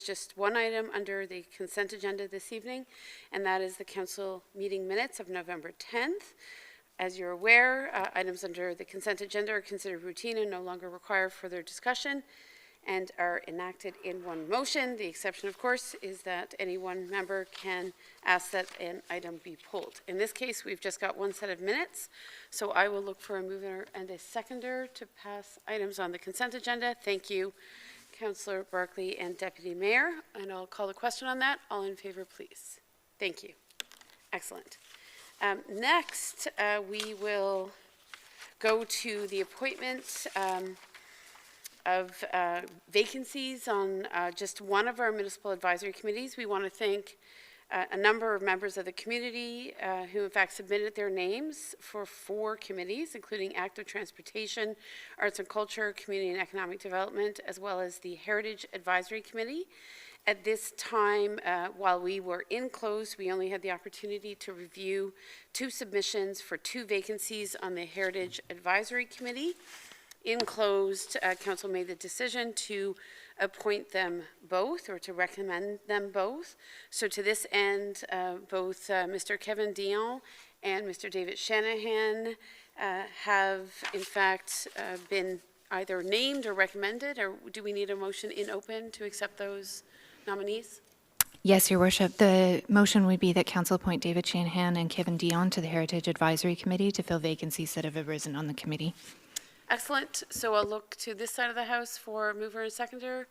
Just one item under the consent agenda this evening, and that is the council meeting minutes of November 10th. As you're aware, items under the consent agenda are considered routine and no longer require further discussion and are enacted in one motion. The exception, of course, is that any one member can ask that an item be pulled. In this case, we've just got one set of minutes, so I will look for a mover and a seconder to pass items on the consent agenda. Thank you, Councillor Barkley and Deputy Mayor, and I'll call the question on that. All in favor, please. Thank you. Excellent. Next, we will go to the appointment of vacancies on just one of our municipal advisory committees. We want to thank a number of members of the community who in fact submitted their names for 4 committees, including active transportation, arts and culture, community and economic development, as well as the Heritage Advisory Committee. At this time, while we were in close, we only had the opportunity to review 2 submissions for 2 vacancies on the Heritage Advisory Committee. In closed, council made the decision to appoint them both, or to recommend them both. So to this end, both Mr. Kevin Dion and Mr. David Shanahan have in fact been either named or recommended, or do we need a motion in open to accept those nominees? Yes, Your Worship. The motion would be that council appoint David Shanahan and Kevin Dion to the Heritage Advisory Committee to fill vacancies that have arisen on the committee. Excellent. So I'll look to this side of the house for mover and seconder.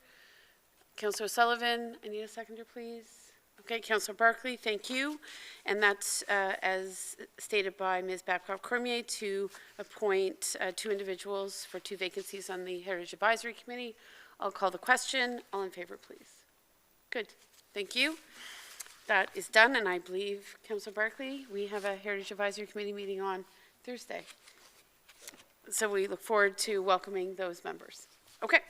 Councillor Sullivan, I need a seconder, please. Okay, Councillor Barkley, thank you. And that's as stated by Ms. Babcock-Cormier to appoint 2 individuals for 2 vacancies on the Heritage Advisory Committee. I'll call the question. All in favor, please. Good. Thank you. That is done, and I believe, Councillor Barkley, we have a Heritage Advisory Committee meeting on Thursday. So we look forward to welcoming those members. Okay.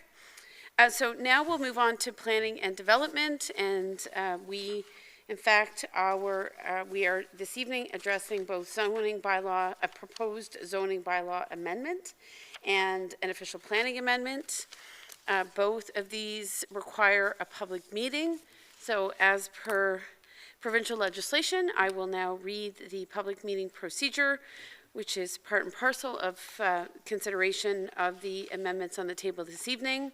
So now we'll move on to planning and development, and we are this evening addressing both zoning bylaw, a proposed zoning bylaw amendment, and an official planning amendment. Both of these require a public meeting. So as per provincial legislation, I will now read the public meeting procedure, which is part and parcel of consideration of the amendments on the table this evening.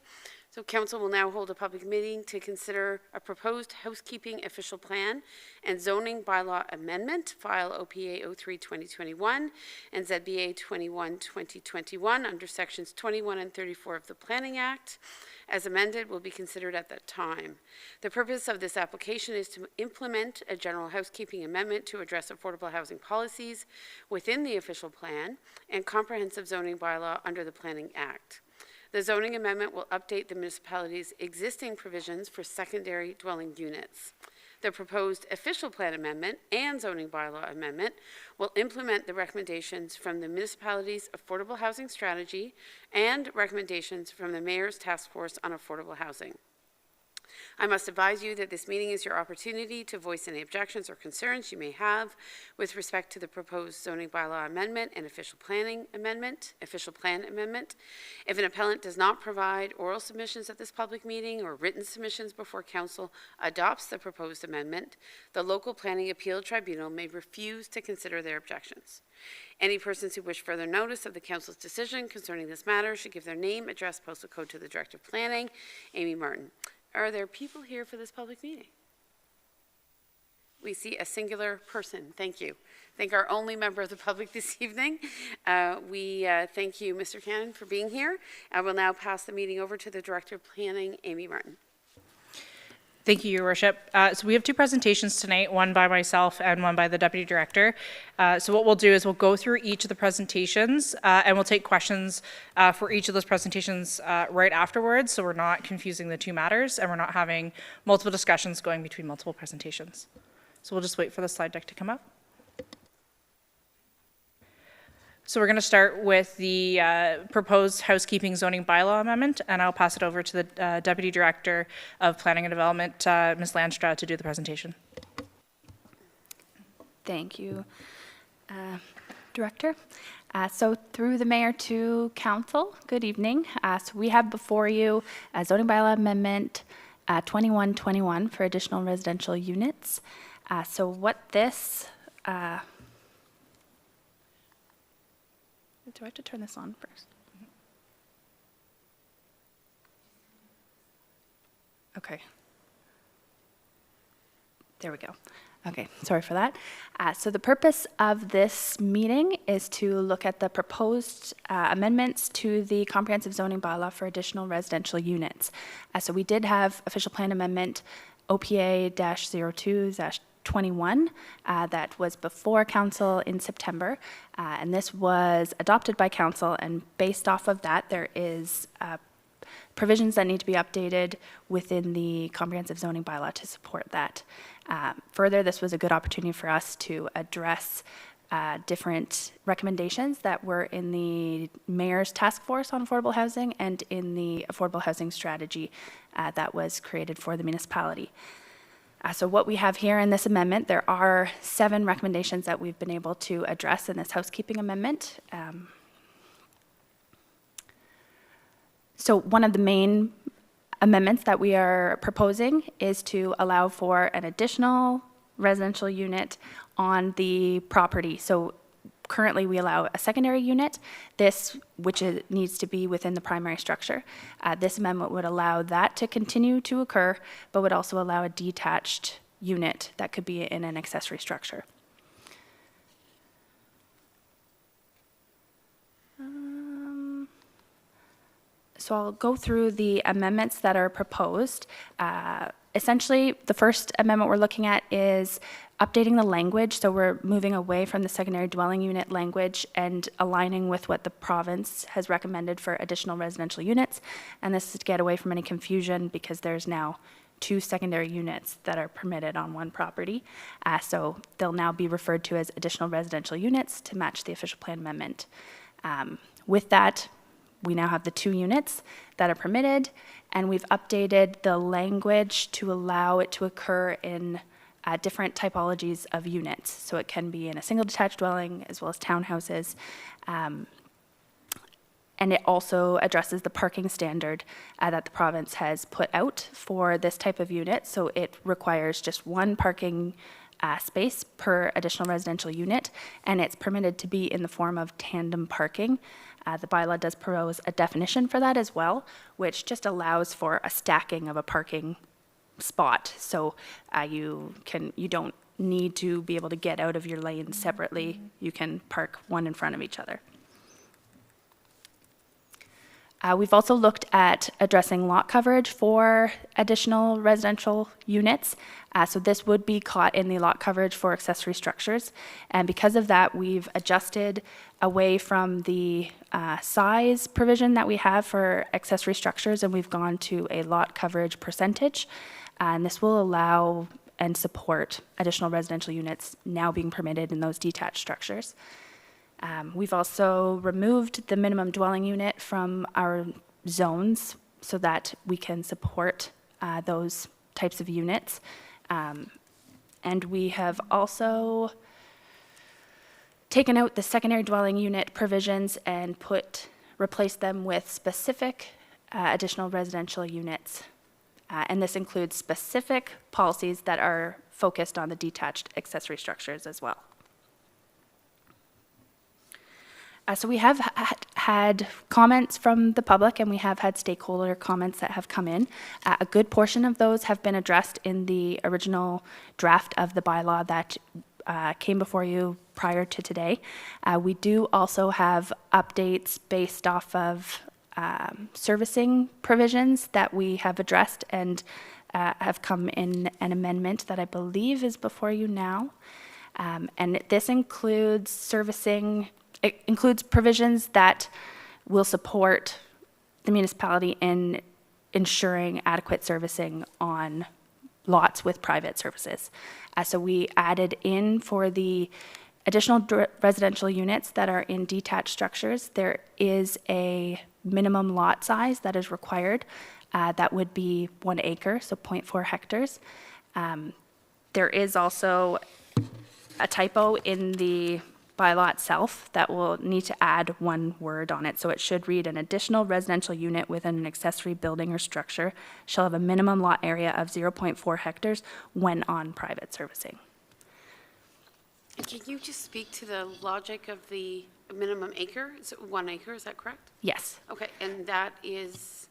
So council will now hold a public meeting to consider a proposed housekeeping official plan and zoning bylaw amendment, file OPA 03-2021 and ZBA 21-2021 under sections 21 and 34 of the Planning Act. As amended, will be considered at that time. The purpose of this application is to implement a general housekeeping amendment to address affordable housing policies within the official plan and comprehensive zoning bylaw under the Planning Act. The zoning amendment will update the municipality's existing provisions for secondary dwelling units. The proposed official plan amendment and zoning bylaw amendment will implement the recommendations from the municipality's affordable housing strategy and recommendations from the Mayor's Task Force on Affordable Housing. I must advise you that this meeting is your opportunity to voice any objections or concerns you may have with respect to the proposed zoning bylaw amendment and official plan amendment. If an appellant does not provide oral submissions at this public meeting or written submissions before council adopts the proposed amendment, the local planning appeal tribunal may refuse to consider their objections. Any persons who wish further notice of the council's decision concerning this matter should give their name, address, postal code to the Director of Planning, Amy Martin. Are there people here for this public meeting? We see a singular person. Thank you. Thank our only member of the public this evening. We thank you, Mr. Cannon, for being here. I will now pass the meeting over to the Director of Planning, Amy Martin. Thank you, Your Worship. So we have 2 presentations tonight, one by myself and one by the Deputy Director. So what we'll do is we'll go through each of the presentations and we'll take questions for each of those presentations right afterwards, so we're not confusing the 2 matters and we're not having multiple discussions going between multiple presentations. So we'll just wait for the slide deck to come up. So we're going to start with the proposed housekeeping zoning bylaw amendment, and I'll pass it over to the Deputy Director of Planning and Development, Ms. Landstra, to do the presentation. Thank you, Director. So through the Mayor to Council, good evening. So we have before you a zoning bylaw amendment 2121 for additional residential units. So what this, do I have to turn this on first? Okay. There we go. Okay, sorry for that. So the purpose of this meeting is to look at the proposed amendments to the comprehensive zoning bylaw for additional residential units. So we did have official plan amendment OPA-02-21 that was before council in September, and this was adopted by council, and based off of that, there is provisions that need to be updated within the comprehensive zoning bylaw to support that. Further, this was a good opportunity for us to address different recommendations that were in the mayor's task force on affordable housing and in the affordable housing strategy that was created for the municipality. So what we have here in this amendment, there are 7 recommendations that we've been able to address in this housekeeping amendment. So one of the main amendments that we are proposing is to allow for an additional residential unit on the property. So currently we allow a secondary unit, which needs to be within the primary structure. This amendment would allow that to continue to occur, but would also allow a detached unit that could be in an accessory structure. So I'll go through the amendments that are proposed. Essentially, the first amendment we're looking at is updating the language. So we're moving away from the secondary dwelling unit language and aligning with what the province has recommended for additional residential units. And this is to get away from any confusion because there's now 2 secondary units that are permitted on one property. So they'll now be referred to as additional residential units to match the official plan amendment. With that, we now have the 2 units that are permitted, and we've updated the language to allow it to occur in different typologies of units. So it can be in a single detached dwelling as well as townhouses. And it also addresses the parking standard that the province has put out for this type of unit. So it requires just 1 parking space per additional residential unit, and it's permitted to be in the form of tandem parking. The bylaw does propose a definition for that as well, which just allows for a stacking of a parking spot. So you don't need to be able to get out of your lane separately. You can park one in front of each other. We've also looked at addressing lot coverage for additional residential units. So this would be caught in the lot coverage for accessory structures. And because of that, we've adjusted away from the size provision that we have for accessory structures, and we've gone to a lot coverage percentage. And this will allow and support additional residential units now being permitted in those detached structures. We've also removed the minimum dwelling unit from our zones so that we can support those types of units. And we have also taken out the secondary dwelling unit provisions and replaced them with specific additional residential units. And this includes specific policies that are focused on the detached accessory structures as well. So we have had comments from the public, and we have had stakeholder comments that have come in. A good portion of those have been addressed in the original draft of the bylaw that came before you prior to today. We do also have updates based off of servicing provisions that we have addressed and have come in an amendment that I believe is before you now. And this includes servicing. It includes provisions that will support the municipality in ensuring adequate servicing on lots with private services. So we added in for the additional residential units that are in detached structures, there is a minimum lot size that is required. That would be 1 acre, so 0.4 hectares. There is also a typo in the bylaw itself that will need to add one word on it. So it should read, an additional residential unit within an accessory building or structure shall have a minimum lot area of 0.4 hectares when on private servicing. And can you just speak to the logic of the minimum acre? Is it 1 acre, is that correct? Yes. Okay, and that is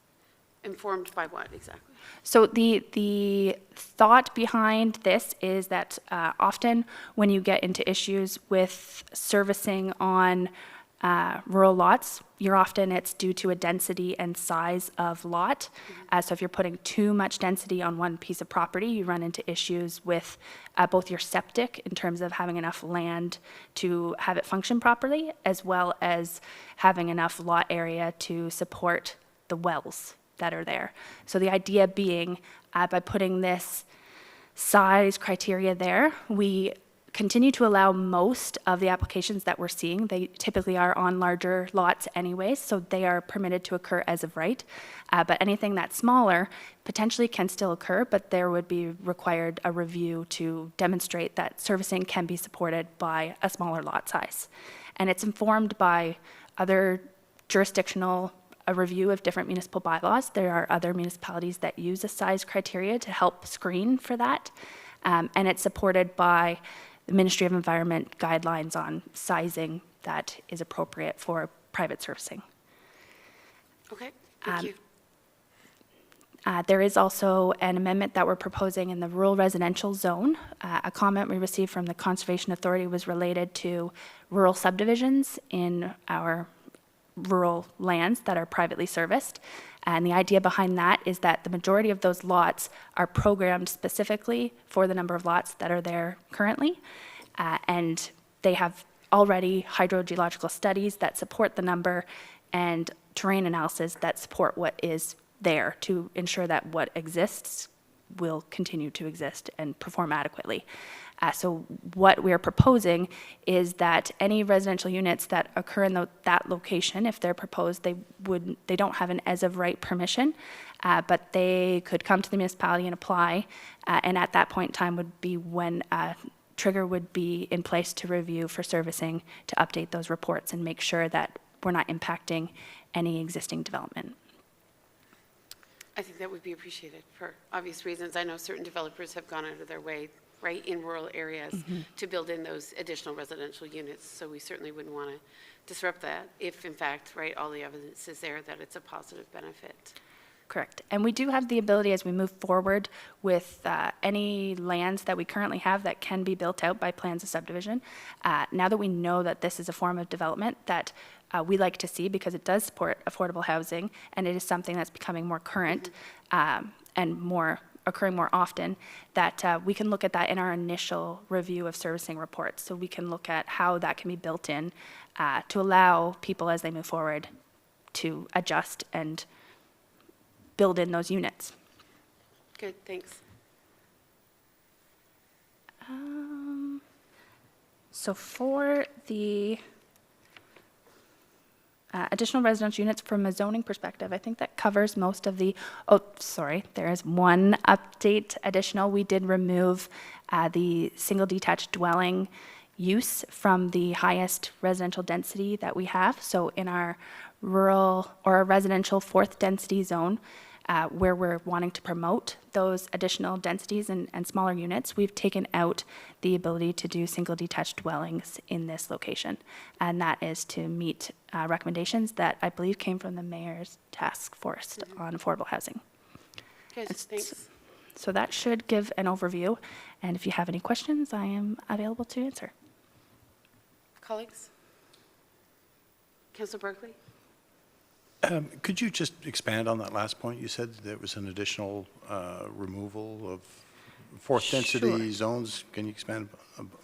informed by what exactly? So the thought behind this is that often when you get into issues with servicing on rural lots, it's due to a density and size of lot. So if you're putting too much density on one piece of property, you run into issues with both your septic in terms of having enough land to have it function properly, as well as having enough lot area to support the wells that are there. So the idea being, by putting this size criteria there, we continue to allow most of the applications that we're seeing. They typically are on larger lots anyways, so they are permitted to occur as of right. But anything that's smaller potentially can still occur, but there would be required a review to demonstrate that servicing can be supported by a smaller lot size. And it's informed by other jurisdictional a review of different municipal bylaws. There are other municipalities that use a size criteria to help screen for that. And it's supported by the Ministry of Environment guidelines on sizing that is appropriate for private servicing. Okay, thank you. There is also an amendment that we're proposing in the rural residential zone. A comment we received from the Conservation Authority was related to rural subdivisions in our rural lands that are privately serviced. And the idea behind that is that the majority of those lots are programmed specifically for the number of lots that are there currently. And they have already hydrogeological studies that support the number and terrain analysis that support what is there to ensure that what exists will continue to exist and perform adequately. So what we're proposing is that any residential units that occur in that location, if they're proposed, they don't have an as of right permission, but they could come to the municipality and apply, and at that point in time would be when a trigger would be in place to review for servicing, to update those reports and make sure that we're not impacting any existing development. I think that would be appreciated for obvious reasons. I know certain developers have gone out of their way, right, in rural areas to build in those additional residential units. So we certainly wouldn't want to disrupt that if, in fact, right, all the evidence is there that it's a positive benefit. Correct. And we do have the ability as we move forward with any lands that we currently have that can be built out by plans of subdivision. Now that we know that this is a form of development that we like to see because it does support affordable housing and it is something that's becoming more current and more occurring more often, that we can look at that in our initial review of servicing reports. So we can look at how that can be built in to allow people as they move forward to adjust and build in those units. Good, thanks. So for the additional residential units from a zoning perspective, I think that covers most of the, oh, sorry, there is one update additional. We did remove the single detached dwelling use from the highest residential density that we have. So in our rural or residential fourth density zone, where we're wanting to promote those additional densities and smaller units, we've taken out the ability to do single detached dwellings in this location. And that is to meet recommendations that I believe came from the mayor's task force on affordable housing. Good, thanks. So that should give an overview. And if you have any questions, I am available to answer. Colleagues? Councillor Barkley? Could you just expand on that last point? You said there was an additional removal of fourth density zones. Can you expand?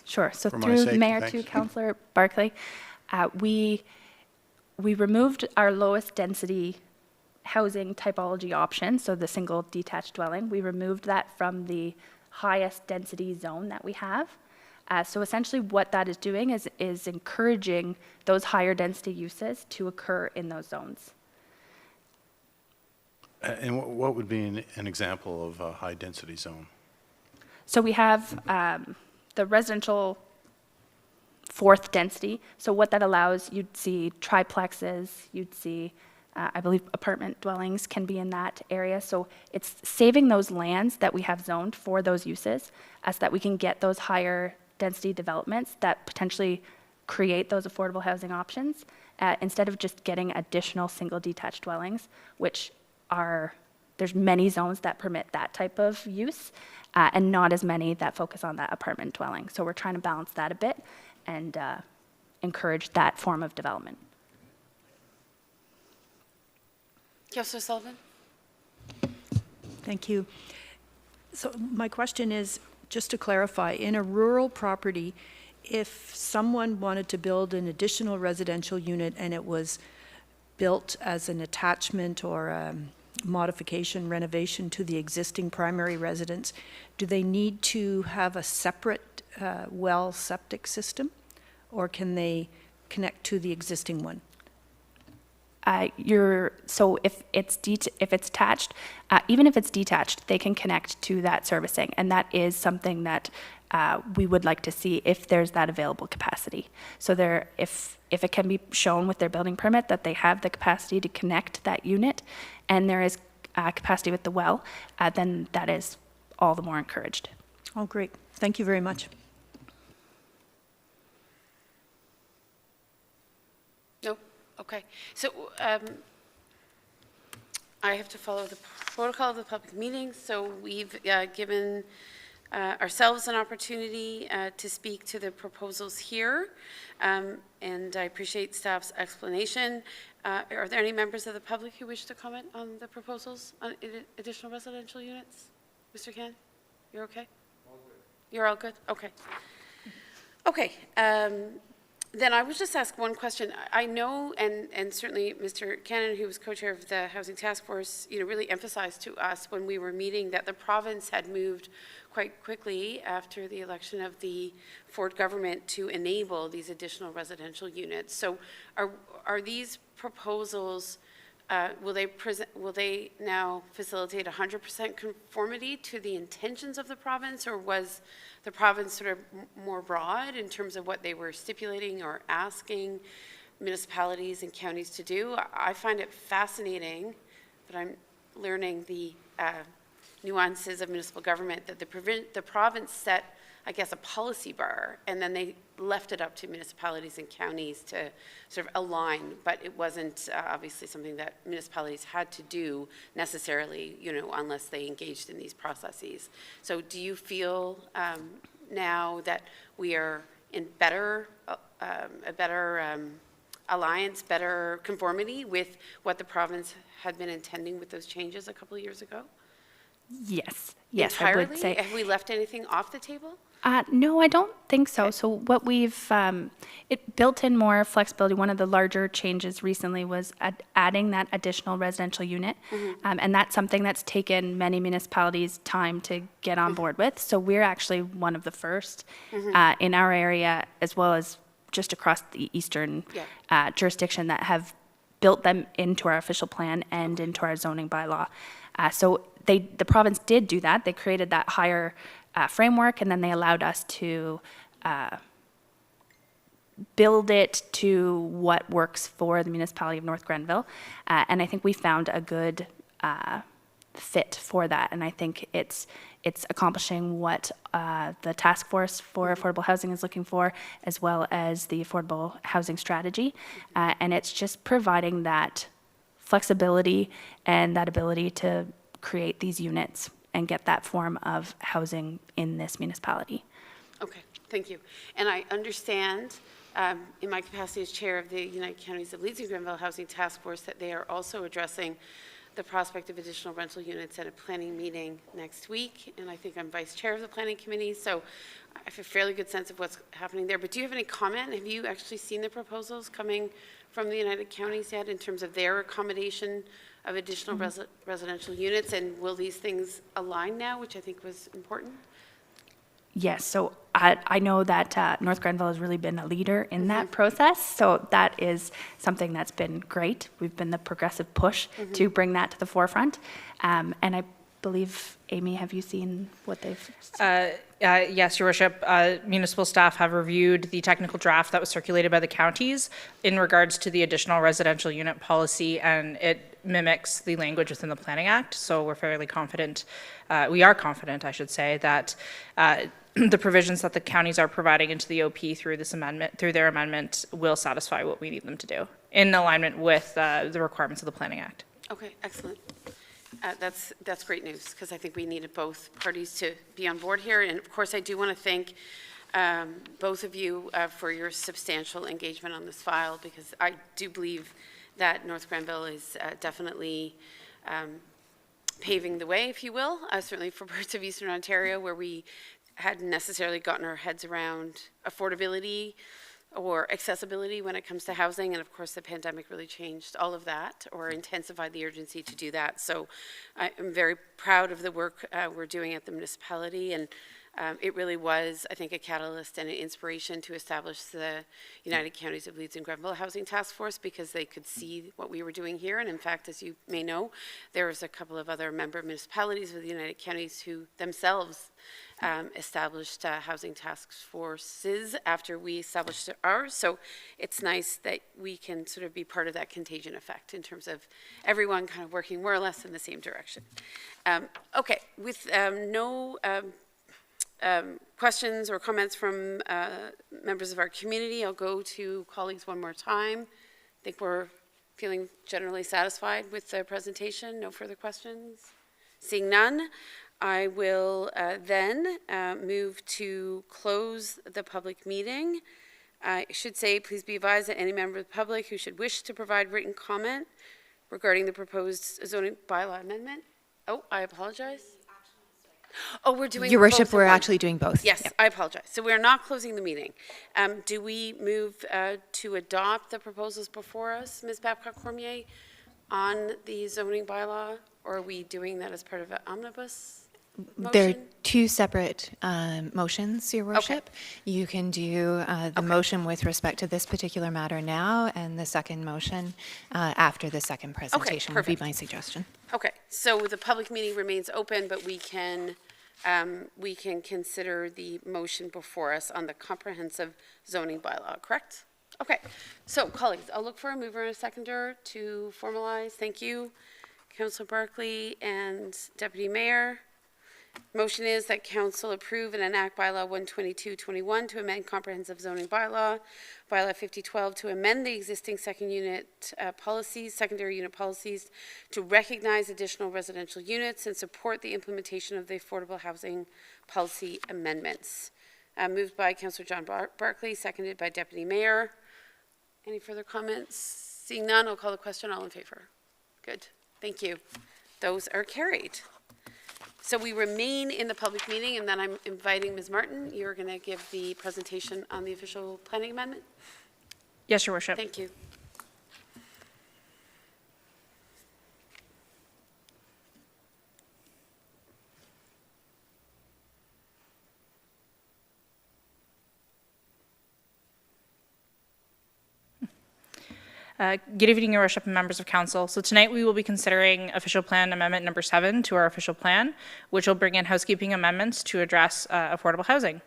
Sure. So for my through sake? Mayor Thanks. to Councillor Barkley, we removed our lowest density housing typology option, so the single detached dwelling. We removed that from the highest density zone that we have. So essentially what that is doing is encouraging those higher density uses to occur in those zones. And what would be an example of a high density zone? So we have the residential fourth density. So what that allows, you'd see triplexes, you'd see, I believe apartment dwellings can be in that area. So it's saving those lands that we have zoned for those uses so that we can get those higher density developments that potentially create those affordable housing options instead of just getting additional single detached dwellings, which are, there's many zones that permit that type of use and not as many that focus on that apartment dwelling. So we're trying to balance that a bit and encourage that form of development. Councillor Sullivan? Thank you. So my question is, just to clarify, in a rural property, if someone wanted to build an additional residential unit and it was built as an attachment or a modification, renovation to the existing primary residence, do they need to have a separate well septic system, or can they connect to the existing one? So if it's attached, even if it's detached, they can connect to that servicing, and that is something that we would like to see if there's that available capacity. So if it can be shown with their building permit that they have the capacity to connect that unit, and there is capacity with the well, then that is all the more encouraged. Oh, great. Thank you very much. No? Okay. So I have to follow the protocol of the public meeting, so we've given ourselves an opportunity to speak to the proposals here, and I appreciate staff's explanation. Are there any members of the public who wish to comment on the proposals on additional residential units? Mr. Can, you're okay? All good. You're all good? Okay. Okay. Then I would just ask one question. I know, and certainly Mr. Cannon, who was co-chair of the Housing Task Force, really emphasized to us when we were meeting that the province had moved quite quickly after the election of the Ford government to enable these additional residential units. So are these proposals, will they now facilitate 100% conformity to the intentions of the province, or was the province sort of more broad in terms of what they were stipulating or asking municipalities and counties to do? I find it fascinating, but I'm learning the nuances of municipal government, that the province set, I guess, a policy bar, and then they left it up to municipalities and counties to sort of align, but it wasn't obviously something that municipalities had to do necessarily, unless they engaged in these processes. So do you feel now that we are in a better alliance, better conformity with what the province had been intending with those changes a couple of years ago? Yes, Entirely? I would say. Have we left anything off the table? No, I don't think so. So what we've, it built in more flexibility. One of the larger changes recently was adding that additional residential unit. And that's something that's taken many municipalities time to get on board with. So we're actually one of the first in our area, as well as just across the eastern jurisdiction, that have built them into our official plan and into our zoning bylaw. So the province did do that. They created that higher framework, and then they allowed us to build it to what works for the municipality of North Grenville. And I think we found a good fit for that. And I think it's accomplishing what the task force for affordable housing is looking for, as well as the affordable housing strategy. And it's just providing that flexibility and that ability to create these units and get that form of housing in this municipality. Okay, thank you. And I understand, in my capacity as chair of the United Counties of Leeds and Grenville Housing Task Force, that they are also addressing the prospect of additional rental units at a planning meeting next week. And I think I'm vice chair of the planning committee, so I have a fairly good sense of what's happening there. But do you have any comment? Have you actually seen the proposals coming from the United Counties yet in terms of their accommodation of additional residential units, and will these things align now, which I think was important? Yes, so I know that North Grenville has really been a leader in that process, so that is something that's been great. We've been the progressive push to bring that to the forefront, and believe, Amy, have you seen what they've? Yes, Your Worship. Municipal staff have reviewed the technical draft that was circulated by the counties in regards to the additional residential unit policy, and it mimics the language within the Planning Act. So we're fairly confident, we are confident, I should say, that the provisions that the counties are providing into the OP through this amendment, through their amendment, will satisfy what we need them to do in alignment with the requirements of the Planning Act. Okay, excellent. That's great news, because I think we needed both parties to be on board here. And of course, I do want to thank both of you for your substantial engagement on this file, because I do believe that North Granville is definitely paving the way, if you will, certainly for parts of Eastern Ontario where we hadn't necessarily gotten our heads around affordability or accessibility when it comes to housing. And of course, the pandemic really changed all of that, or intensified the urgency to do that. So I'm very proud of the work we're doing at the municipality. And it really was, I think, a catalyst and an inspiration to establish the United Counties of Leeds and Grenville Housing Task Force, because they could see what we were doing here. And in fact, as you may know, there was a couple of other member municipalities of the United Counties who themselves established housing task forces after we established ours. So it's nice that we can sort of be part of that contagion effect in terms of everyone kind of working more or less in the same direction. Okay, with no questions or comments from members of our community, I'll go to colleagues one more time. I think we're feeling generally satisfied with the presentation. No further questions? Seeing none, I will then move to close the public meeting. I should say, please be advised that any member of the public who should wish to provide written comment regarding the proposed zoning bylaw amendment. Oh, I apologize. Oh, we're doing Your both Worship, at we're once. actually doing both. Yes, Yep. I apologize. So we're not closing the meeting. Do we move to adopt the proposals before us, Ms. Babcock-Cormier, on the zoning bylaw? Or are we doing that as part of an omnibus There are motion? two separate motions, Your Worship. You can do the motion with respect to this particular matter now, and the second motion after the second presentation would be perfect. my suggestion. Okay, so the public meeting remains open, but we can consider the motion before us on the comprehensive zoning bylaw, correct? Okay, so colleagues, I'll look for a mover and a seconder to formalize. Thank you, Councillor Barkley and Deputy Mayor. Motion is that council approve and enact bylaw 12221 to amend comprehensive zoning bylaw 5012 to amend the existing secondary unit policies to recognize additional residential units and support the implementation of the affordable housing policy amendments. Moved by Councillor John Barkley, seconded by Deputy Mayor. Any further comments? Seeing none, I'll call the question. All in favor? Good. Thank you. Those are carried. So we remain in the public meeting, and then I'm inviting Ms. Martin. You're going to give the presentation on the official planning amendment? Yes, Your Worship. Thank you. Good evening, Your Worship and members of council. So tonight we will be considering official plan amendment number 7 to our official plan, which will bring in housekeeping amendments to address affordable housing.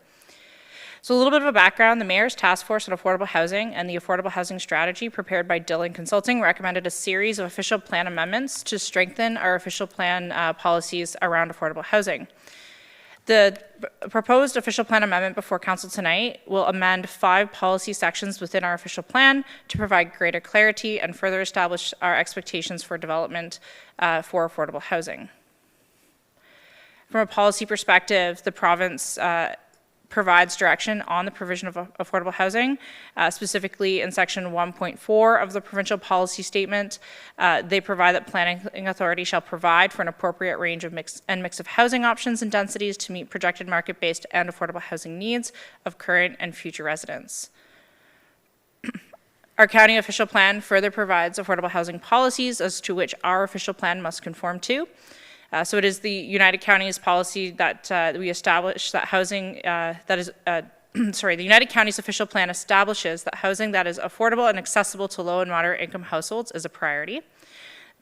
So a little bit of a background, the Mayor's Task Force on Affordable Housing and the Affordable Housing Strategy prepared by Dillon Consulting recommended a series of official plan amendments to strengthen our official plan policies around affordable housing. The proposed official plan amendment before council tonight will amend 5 policy sections within our official plan to provide greater clarity and further establish our expectations for development for affordable housing. From a policy perspective, the province provides direction on the provision of affordable housing, specifically in section 1.4 of the provincial policy statement. They provide that planning authority shall provide for an appropriate range of mix of housing options and densities to meet projected market-based and affordable housing needs of current and future residents. Our county official plan further provides affordable housing policies as to which our official plan must conform to. So it is the United Counties policy that we establish that housing the United Counties official plan establishes that housing that is affordable and accessible to low and moderate income households is a priority.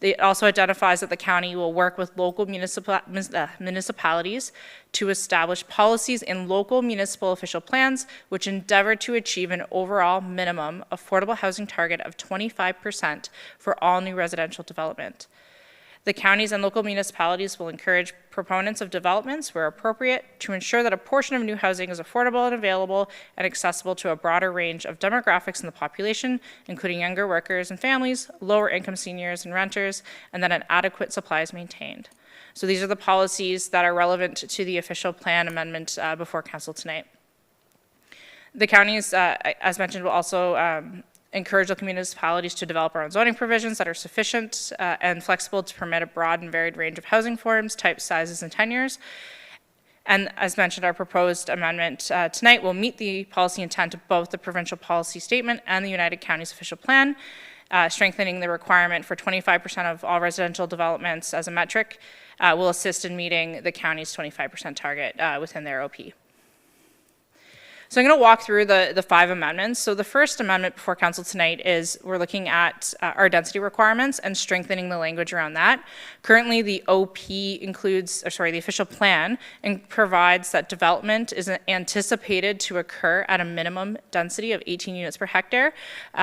It also identifies that the county will work with local municipalities to establish policies in local municipal official plans which endeavor to achieve an overall minimum affordable housing target of 25% for all new residential development. The counties and local municipalities will encourage proponents of developments where appropriate to ensure that a portion of new housing is affordable and available and accessible to a broader range of demographics in the population, including younger workers and families, lower income seniors and renters, and that an adequate supply is maintained. So these are the policies that are relevant to the official plan amendment before council tonight. The counties, as mentioned, will also encourage local municipalities to develop our own zoning provisions that are sufficient and flexible to permit a broad and varied range of housing forms, types, sizes, and tenures. And as mentioned, our proposed amendment tonight will meet the policy intent of both the provincial policy statement and the United Counties official plan, strengthening the requirement for 25% of all residential developments as a metric will assist in meeting the county's 25% target within their OP. So I'm going to walk through the 5 amendments. So the first amendment before council tonight is we're looking at our density requirements and strengthening the language around that. Currently, the OP includes, the official plan and provides that development is anticipated to occur at a minimum density of 18 units per hectare.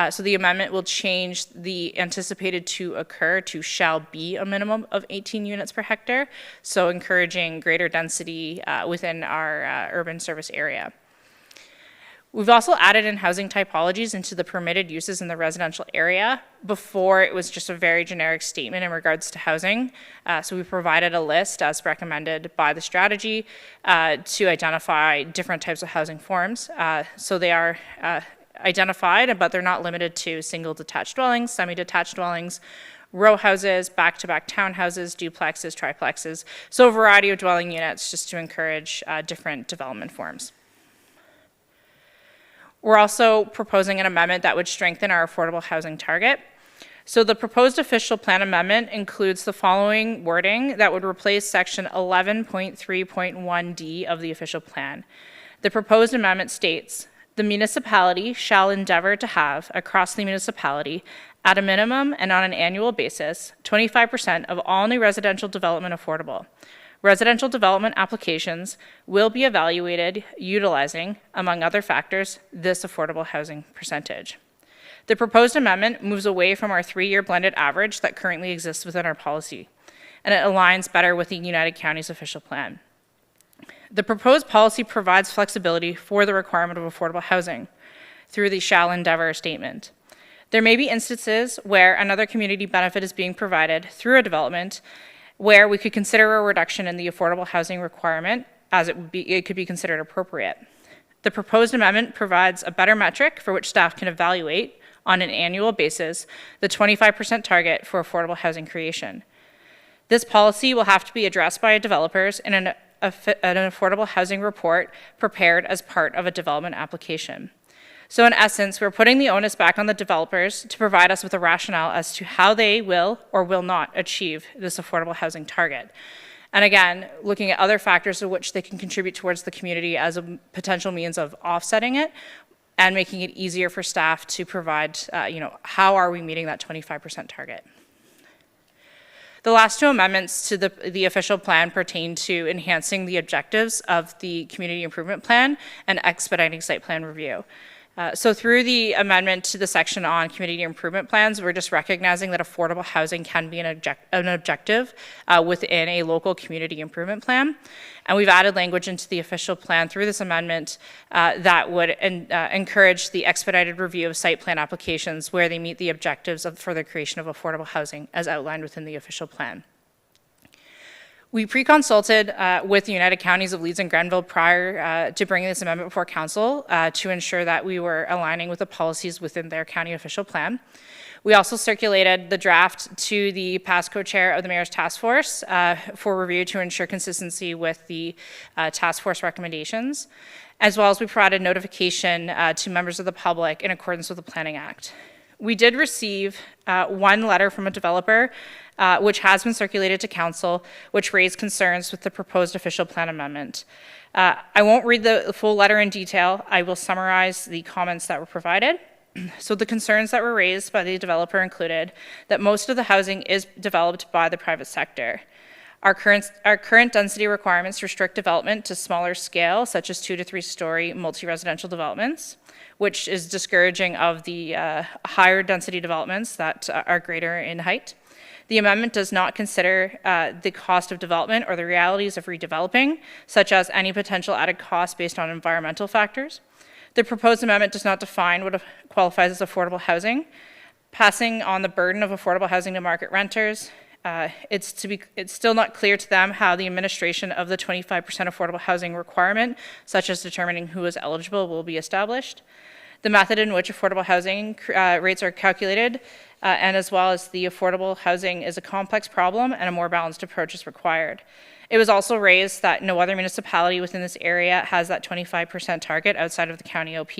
So the amendment will change the anticipated to occur to shall be a minimum of 18 units per hectare. So encouraging greater density within our urban service area. We've also added in housing typologies into the permitted uses in the residential area. Before, it was just a very generic statement in regards to housing. So we provided a list as recommended by the strategy to identify different types of housing forms. So they are identified, but they're not limited to single detached dwellings, semi-detached dwellings, row houses, back-to-back townhouses, duplexes, triplexes. So a variety of dwelling units just to encourage different development forms. We're also proposing an amendment that would strengthen our affordable housing target. So the proposed official plan amendment includes the following wording that would replace section 11.3.1D of the official plan. The proposed amendment states, the municipality shall endeavor to have across the municipality at a minimum and on an annual basis, 25% of all new residential development affordable. Residential development applications will be evaluated utilizing, among other factors, this affordable housing percentage. The proposed amendment moves away from our 3-year blended average that currently exists within our policy, and it aligns better with the United Counties official plan. The proposed policy provides flexibility for the requirement of affordable housing through the shall endeavor statement. There may be instances where another community benefit is being provided through a development where we could consider a reduction in the affordable housing requirement as it could be considered appropriate. The proposed amendment provides a better metric for which staff can evaluate on an annual basis the 25% target for affordable housing creation. This policy will have to be addressed by developers in an affordable housing report prepared as part of a development application. So in essence, we're putting the onus back on the developers to provide us with a rationale as to how they will or will not achieve this affordable housing target. And again, looking at other factors of which they can contribute towards the community as a potential means of offsetting it and making it easier for staff to provide, how are we meeting that 25% target? The last 2 amendments to the official plan pertain to enhancing the objectives of the community improvement plan and expediting site plan review. So through the amendment to the section on community improvement plans, we're just recognizing that affordable housing can be an objective within a local community improvement plan. And we've added language into the official plan through this amendment that would encourage the expedited review of site plan applications where they meet the objectives for the creation of affordable housing as outlined within the official plan. We pre-consulted with the United Counties of Leeds and Grenville prior to bringing this amendment before council to ensure that we were aligning with the policies within their county official plan. We also circulated the draft to the past co-chair of the Mayor's Task Force for review to ensure consistency with the task force recommendations, as well as we provided notification to members of the public in accordance with the Planning Act. We did receive 1 letter from a developer which has been circulated to council, which raised concerns with the proposed official plan amendment. I won't read the full letter in detail. I will summarize the comments that were provided. So the concerns that were raised by the developer included that most of the housing is developed by the private sector. Our current density requirements restrict development to smaller scale, such as 2 to 3 story multi-residential developments, which is discouraging of the higher density developments that are greater in height. The amendment does not consider the cost of development or the realities of redeveloping, such as any potential added cost based on environmental factors. The proposed amendment does not define what qualifies as affordable housing, passing on the burden of affordable housing to market renters. It's still not clear to them how the administration of the 25% affordable housing requirement, such as determining who is eligible, will be established. The method in which affordable housing rates are calculated, and as well as the affordable housing is a complex problem and a more balanced approach is required. It was also raised that no other municipality within this area has that 25% target outside of the county OP.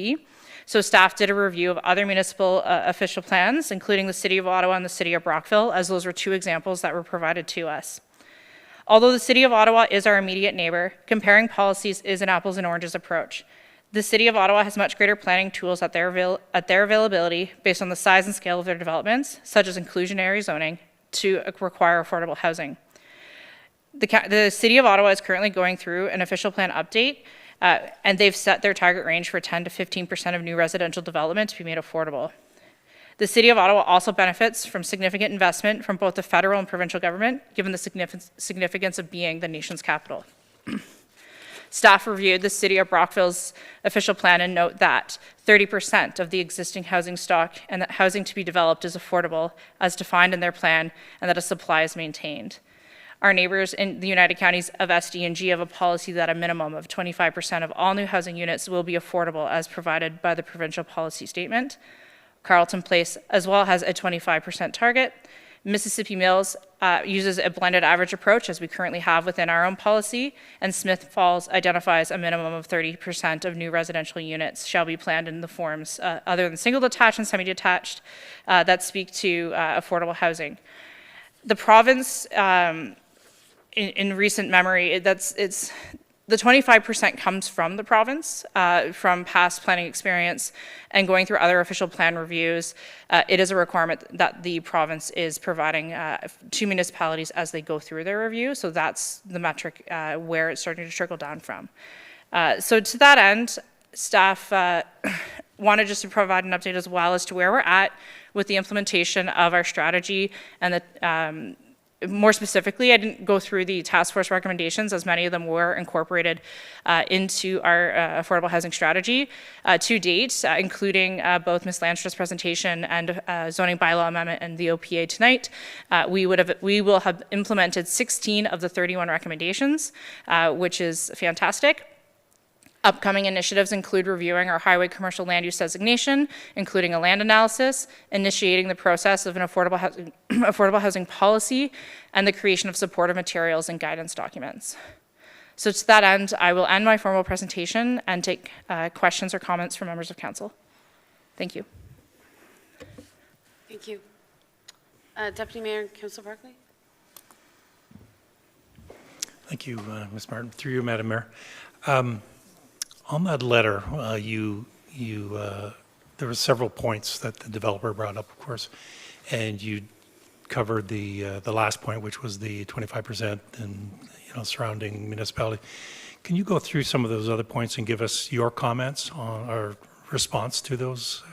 So staff did a review of other municipal official plans, including the City of Ottawa and the City of Brockville, as those were 2 examples that were provided to us. Although the City of Ottawa is our immediate neighbor, comparing policies is an apples and oranges approach. The City of Ottawa has much greater planning tools at their availability based on the size and scale of their developments, such as inclusionary zoning, to require affordable housing. The City of Ottawa is currently going through an official plan update, and they've set their target range for 10 to 15% of new residential development to be made affordable. The City of Ottawa also benefits from significant investment from both the federal and provincial government, given the significance of being the nation's capital. Staff reviewed the City of Brockville's official plan and note that 30% of the existing housing stock and that housing to be developed is affordable as defined in their plan, and that a supply is maintained. Our neighbors in the United Counties of SD and G have a policy that a minimum of 25% of all new housing units will be affordable as provided by the provincial policy statement. Carleton Place as well has a 25% target. Mississippi Mills uses a blended average approach as we currently have within our own policy, and Smith Falls identifies a minimum of 30% of new residential units shall be planned in the forms other than single detached and semi-detached that speak to affordable housing. The province, in recent memory, the 25% comes from the province, from past planning experience and going through other official plan reviews. It is a requirement that the province is providing to municipalities as they go through their review. So that's the metric where it's starting to trickle down from. So to that end, staff wanted just to provide an update as well as to where we're at with the implementation of our strategy, and the more specifically, I didn't go through the task force recommendations, as many of them were incorporated into our affordable housing strategy to date, including both Ms. Landstra's presentation and zoning bylaw amendment and the OPA tonight. We will have implemented 16 of the 31 recommendations, which is fantastic. Upcoming initiatives include reviewing our highway commercial land use designation, including a land analysis, initiating the process of an affordable housing policy, and the creation of supportive materials and guidance documents. So to that end, I will end my formal presentation and take questions or comments from members of council. Thank you. Thank you. Deputy Mayor, Councillor Barclay. Thank you, Ms. Martin. Through you, Madam Mayor. On that letter, there were several points that the developer brought up, of course, and you covered the last point, which was the 25% and surrounding municipality. Can you go through some of those other points and give us your comments on our response to those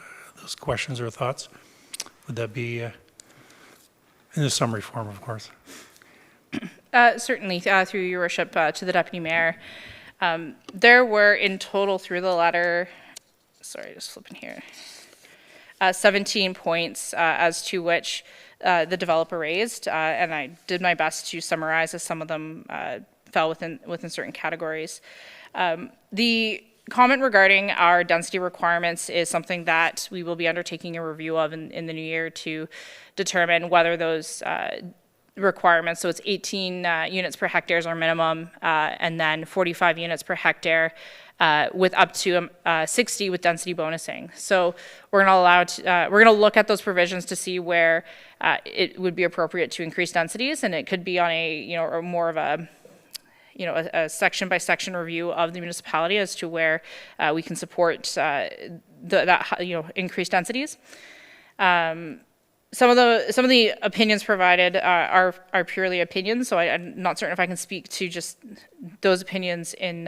questions or thoughts? Would that be in a summary form, of course? Certainly, through your worship, to the Deputy Mayor. There were in total through the letter, sorry, just flipping here, 17 points as to which the developer raised, and I did my best to summarize as some of them fell within certain categories. The comment regarding our density requirements is something that we will be undertaking a review of in the new year to determine whether those requirements, so it's 18 units per hectare is our minimum, and then 45 units per hectare with up to 60 with density bonusing. So we're going to look at those provisions to see where it would be appropriate to increase densities, and it could be on or more of a section by section review of the municipality as to where we can support increased densities. Some of the opinions provided are purely opinions, so I'm not certain if I can speak to just those opinions in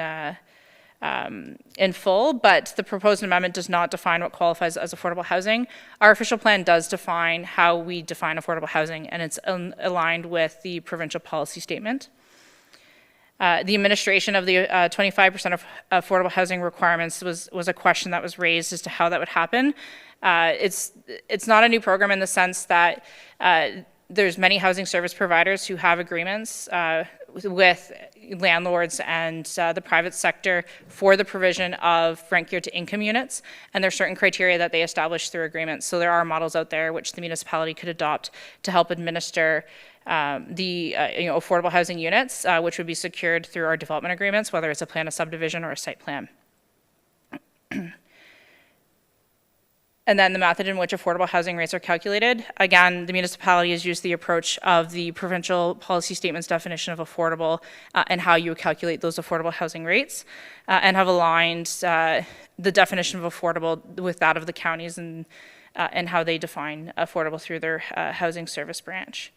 full, but the proposed amendment does not define what qualifies as affordable housing. Our official plan does define how we define affordable housing, and it's aligned with the provincial policy statement. The administration of the 25% of affordable housing requirements was a question that was raised as to how that would happen. It's not a new program in the sense that there's many housing service providers who have agreements with landlords and the private sector for the provision of rent geared to income units, and there are certain criteria that they establish through agreements. So there are models out there which the municipality could adopt to help administer the affordable housing units, which would be secured through our development agreements, whether it's a plan of subdivision or a site plan. And then the method in which affordable housing rates are calculated. Again, the municipality has used the approach of the provincial policy statement's definition of affordable and how you calculate those affordable housing rates, and have aligned the definition of affordable with that of the counties and how they define affordable through their housing service branch.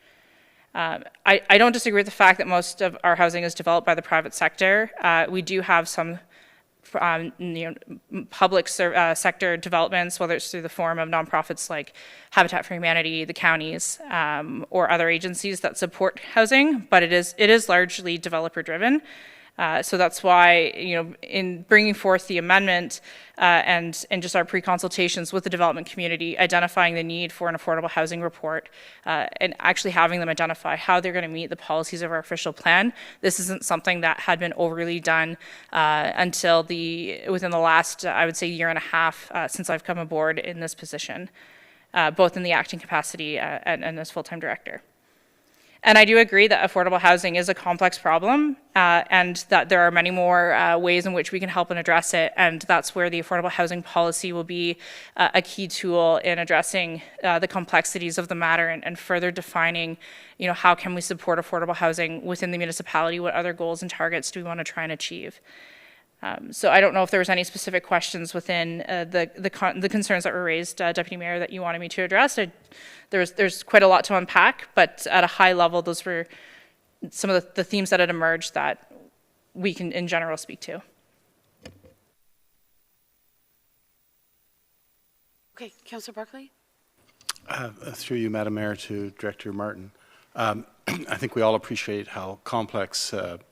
I don't disagree with the fact that most of our housing is developed by the private sector. We do have some public sector developments, whether it's through the form of nonprofits like Habitat for Humanity, the counties, or other agencies that support housing, but it is largely developer driven. So that's why, in bringing forth the amendment and just our pre-consultations with the development community, identifying the need for an affordable housing report and actually having them identify how they're going to meet the policies of our official plan. This isn't something that had been overly done until within the last, I would say, year and a half since I've come aboard in this position, both in the acting capacity and as full-time director. And I do agree that affordable housing is a complex problem and that there are many more ways in which we can help and address it. And that's where the affordable housing policy will be a key tool in addressing the complexities of the matter and further defining, how can we support affordable housing within the municipality? What other goals and targets do we want to try and achieve? So I don't know if there was any specific questions within the concerns that were raised, Deputy Mayor, that you wanted me to address. There's quite a lot to unpack, but at a high level, those were some of the themes that had emerged that we can, in general, speak to. Okay, Councillor Barclay? Through you, Madam Mayor, to Director Martin. I think we all appreciate how complex the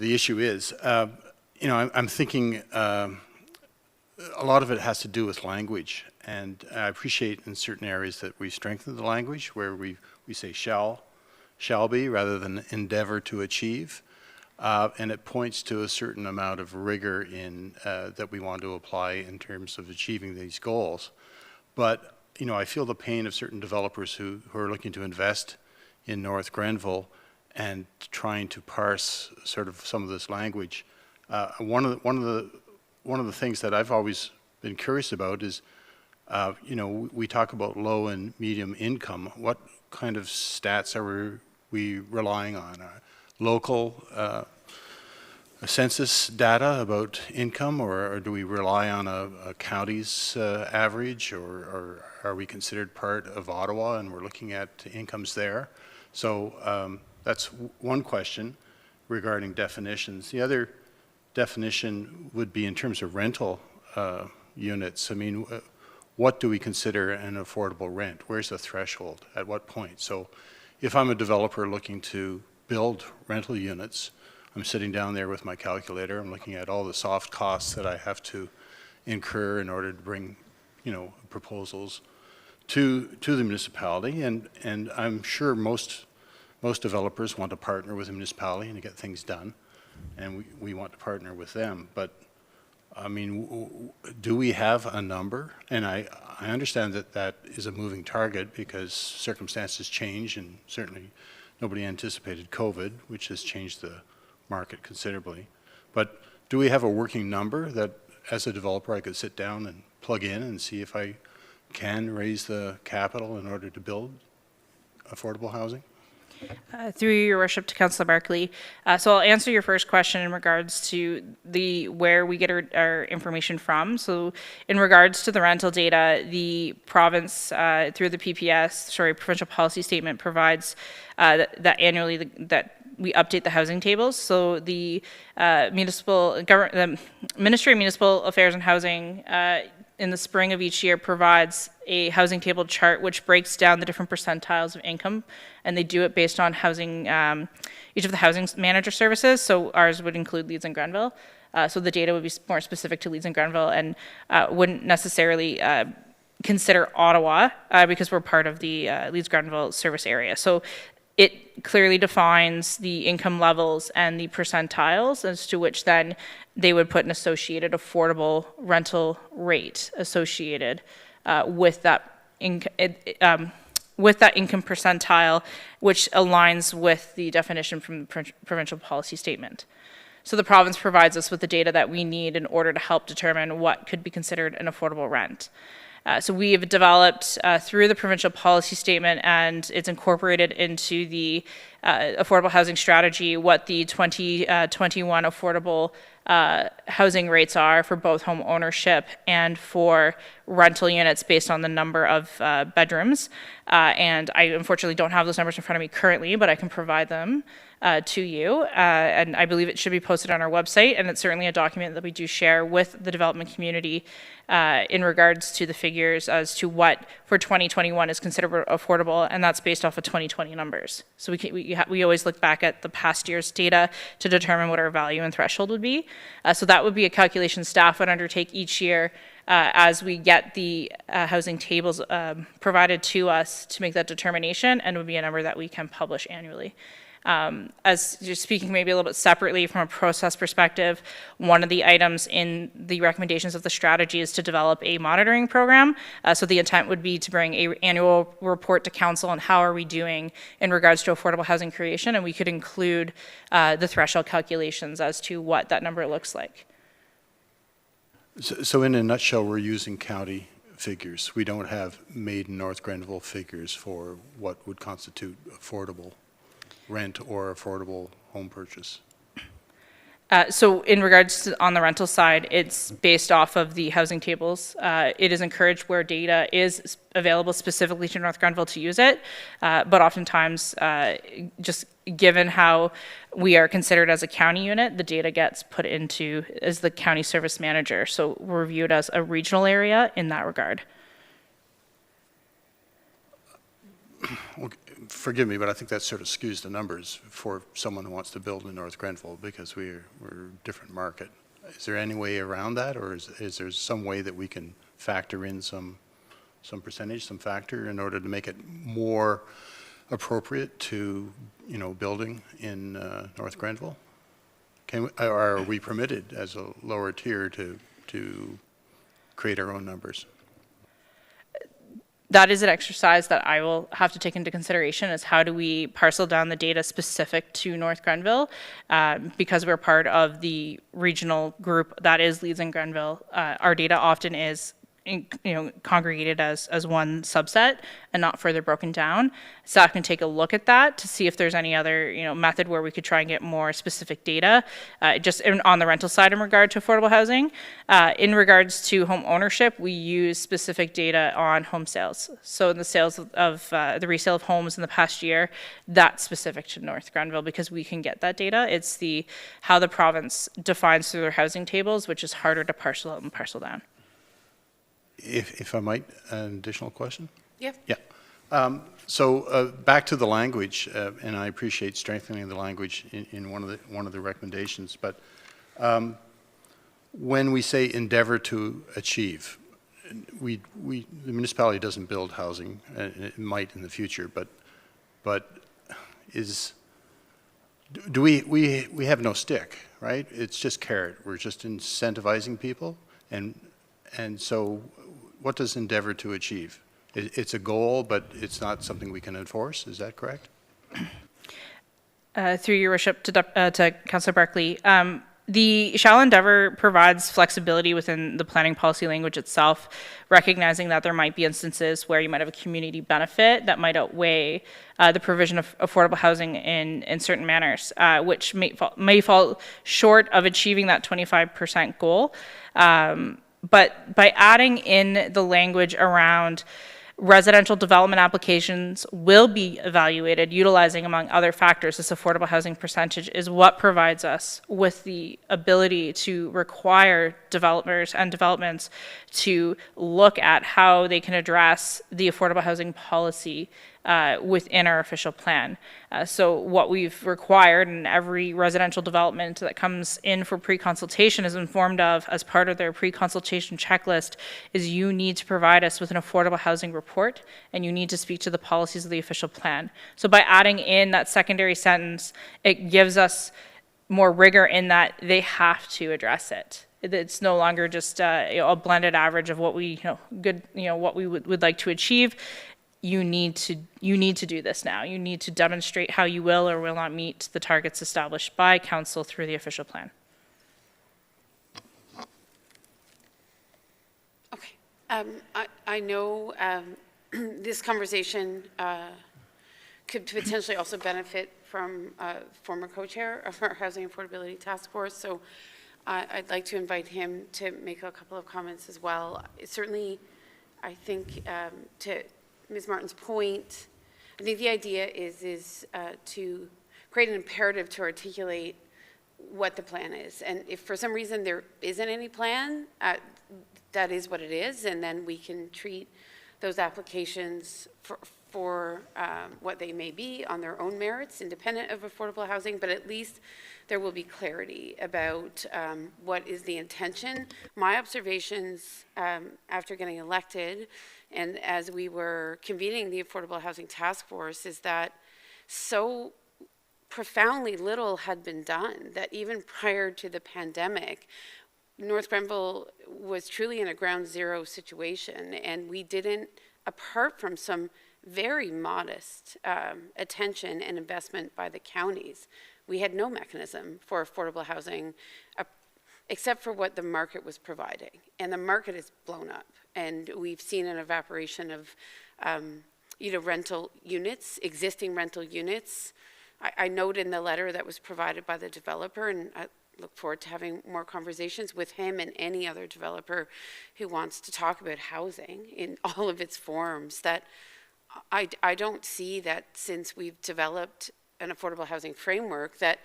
issue is. I'm thinking a lot of it has to do with language, and I appreciate in certain areas that we strengthen the language where we say shall be rather than endeavor to achieve, and it points to a certain amount of rigor in that we want to apply in terms of achieving these goals. But I feel the pain of certain developers who are looking to invest in North Grenville and trying to parse sort of some of this language. One of the things that I've always been curious about is, we talk about low and medium income. What kind of stats are we relying on? Local census data about income, or do we rely on a county's average, or are we considered part of Ottawa and we're looking at incomes there? So that's one question regarding definitions. The other definition would be in terms of rental units. I mean, what do we consider an affordable rent? Where's the threshold? At what point? So if I'm a developer looking to build rental units, I'm sitting down there with my calculator, I'm looking at all the soft costs that I have to incur in order to bring, proposals to the municipality, and I'm sure most developers want to partner with the municipality and to get things done, and we want to partner with them. But I mean, do we have a number? And I understand that is a moving target because circumstances change, and certainly nobody anticipated COVID, which has changed the market considerably. But do we have a working number that, as a developer, I could sit down and plug in and see if I can raise the capital in order to build affordable housing? Through your worship to Councillor Barkley. So I'll answer your first question in regards to where we get our information from. So in regards to the rental data, the province, through the provincial policy statement, provides that annually that we update the housing tables. So the the Ministry of Municipal Affairs and Housing in the spring of each year provides a housing table chart which breaks down the different percentiles of income, and they do it based on housing, each of the housing manager services. So ours would include Leeds and Grenville. So the data would be more specific to Leeds and Grenville and wouldn't necessarily consider Ottawa because we're part of the Leeds Grenville service area. So it clearly defines the income levels and the percentiles as to which then they would put an associated affordable rental rate associated with that income percentile, which aligns with the definition from the provincial policy statement. So the province provides us with the data that we need in order to help determine what could be considered an affordable rent. So we have developed through the provincial policy statement, and it's incorporated into the affordable housing strategy, what the 2021 affordable housing rates are for both home ownership and for rental units based on the number of bedrooms. And I unfortunately don't have those numbers in front of me currently, but I can provide them to you. And I believe it should be posted on our website, and it's certainly a document that we do share with the development community in regards to the figures as to what for 2021 is considered affordable, and that's based off of 2020 numbers. So we always look back at the past year's data to determine what our value and threshold would be. So that would be a calculation staff would undertake each year as we get the housing tables provided to us to make that determination, and would be a number that we can publish annually. As you're speaking maybe a little bit separately from a process perspective, one of the items in the recommendations of the strategy is to develop a monitoring program. So the intent would be to bring an annual report to council on how are we doing in regards to affordable housing creation, and we could include the threshold calculations as to what that number looks like. So in a nutshell, we're using county figures. We don't have Maiden North Grenville figures for what would constitute affordable rent or affordable home purchase. So in regards to on the rental side, it's based off of the housing tables. It is encouraged where data is available specifically to North Grenville to use it, but oftentimes just given how we are considered as a county unit, the data gets put into as the county service manager. So we're viewed as a regional area in that regard. Okay. Forgive me, but I think that sort of skews the numbers for someone who wants to build in North Grenville because we're a different market. Is there any way around that, or is there some way that we can factor in some percentage, some factor in order to make it more appropriate to, building in North Grenville? Are we permitted as a lower tier to create our own numbers? That is an exercise that I will have to take into consideration, is how do we parcel down the data specific to North Grenville, because we're part of the regional group that is Leeds and Grenville. Our data often is congregated as one subset and not further broken down. So I can take a look at that to see if there's any other method where we could try and get more specific data just on the rental side in regard to affordable housing. In regards to home ownership, we use specific data on home sales. So in the sales of the resale of homes in the past year, that's specific to North Grenville because we can get that data. It's how the province defines through their housing tables, which is harder to parcel out and parcel down. If I might, an additional question? Yeah. Yeah. So back to the language, and I appreciate strengthening the language in one of the recommendations. But when we say endeavor to achieve, the municipality doesn't build housing, and it might in the future. But do we have no stick, right? It's just carrot. We're just incentivizing people, and so. What does endeavor to achieve? It's a goal, but it's not something we can enforce. Is that correct? Through your worship to Councillor Barkley, The shall endeavor provides flexibility within the planning policy language itself, recognizing that there might be instances where you might have a community benefit that might outweigh the provision of affordable housing in certain manners, which may fall short of achieving that 25% goal. But by adding in the language around residential development applications will be evaluated utilizing, among other factors, this affordable housing percentage is what provides us with the ability to require developers and developments to look at how they can address the affordable housing policy within our official plan. So what we've required in every residential development that comes in for pre-consultation is informed of as part of their pre-consultation checklist is you need to provide us with an affordable housing report and you need to speak to the policies of the official plan. So by adding in that secondary sentence, it gives us more rigor in that they have to address it. It's no longer just a blended average of what we what we would like to achieve. You need to do this now. You need to demonstrate how you will or will not meet the targets established by council through the official plan. Okay. I know this conversation could potentially also benefit from former co-chair of our Housing Affordability Task Force, so I'd like to invite him to make a couple of comments as well. Certainly, I think to Ms. Martin's point, I think the idea is to create an imperative to articulate what the plan is. And if for some reason there isn't any plan, that is what it is, and then we can treat those applications for what they may be on their own merits, independent of affordable housing, but at least there will be clarity about what is the intention. My observations after getting elected and as we were convening the Affordable Housing Task Force is that so profoundly little had been done that even prior to the pandemic, North Grenville was truly in a ground zero situation, and we didn't, apart from some very modest attention and investment by the counties, we had no mechanism for affordable housing except for what the market was providing. And the market is blown up. And we've seen an evaporation of rental units, existing rental units. I note in the letter that was provided by the developer, and I look forward to having more conversations with him and any other developer who wants to talk about housing in all of its forms, that I don't see that since we've developed an affordable housing framework that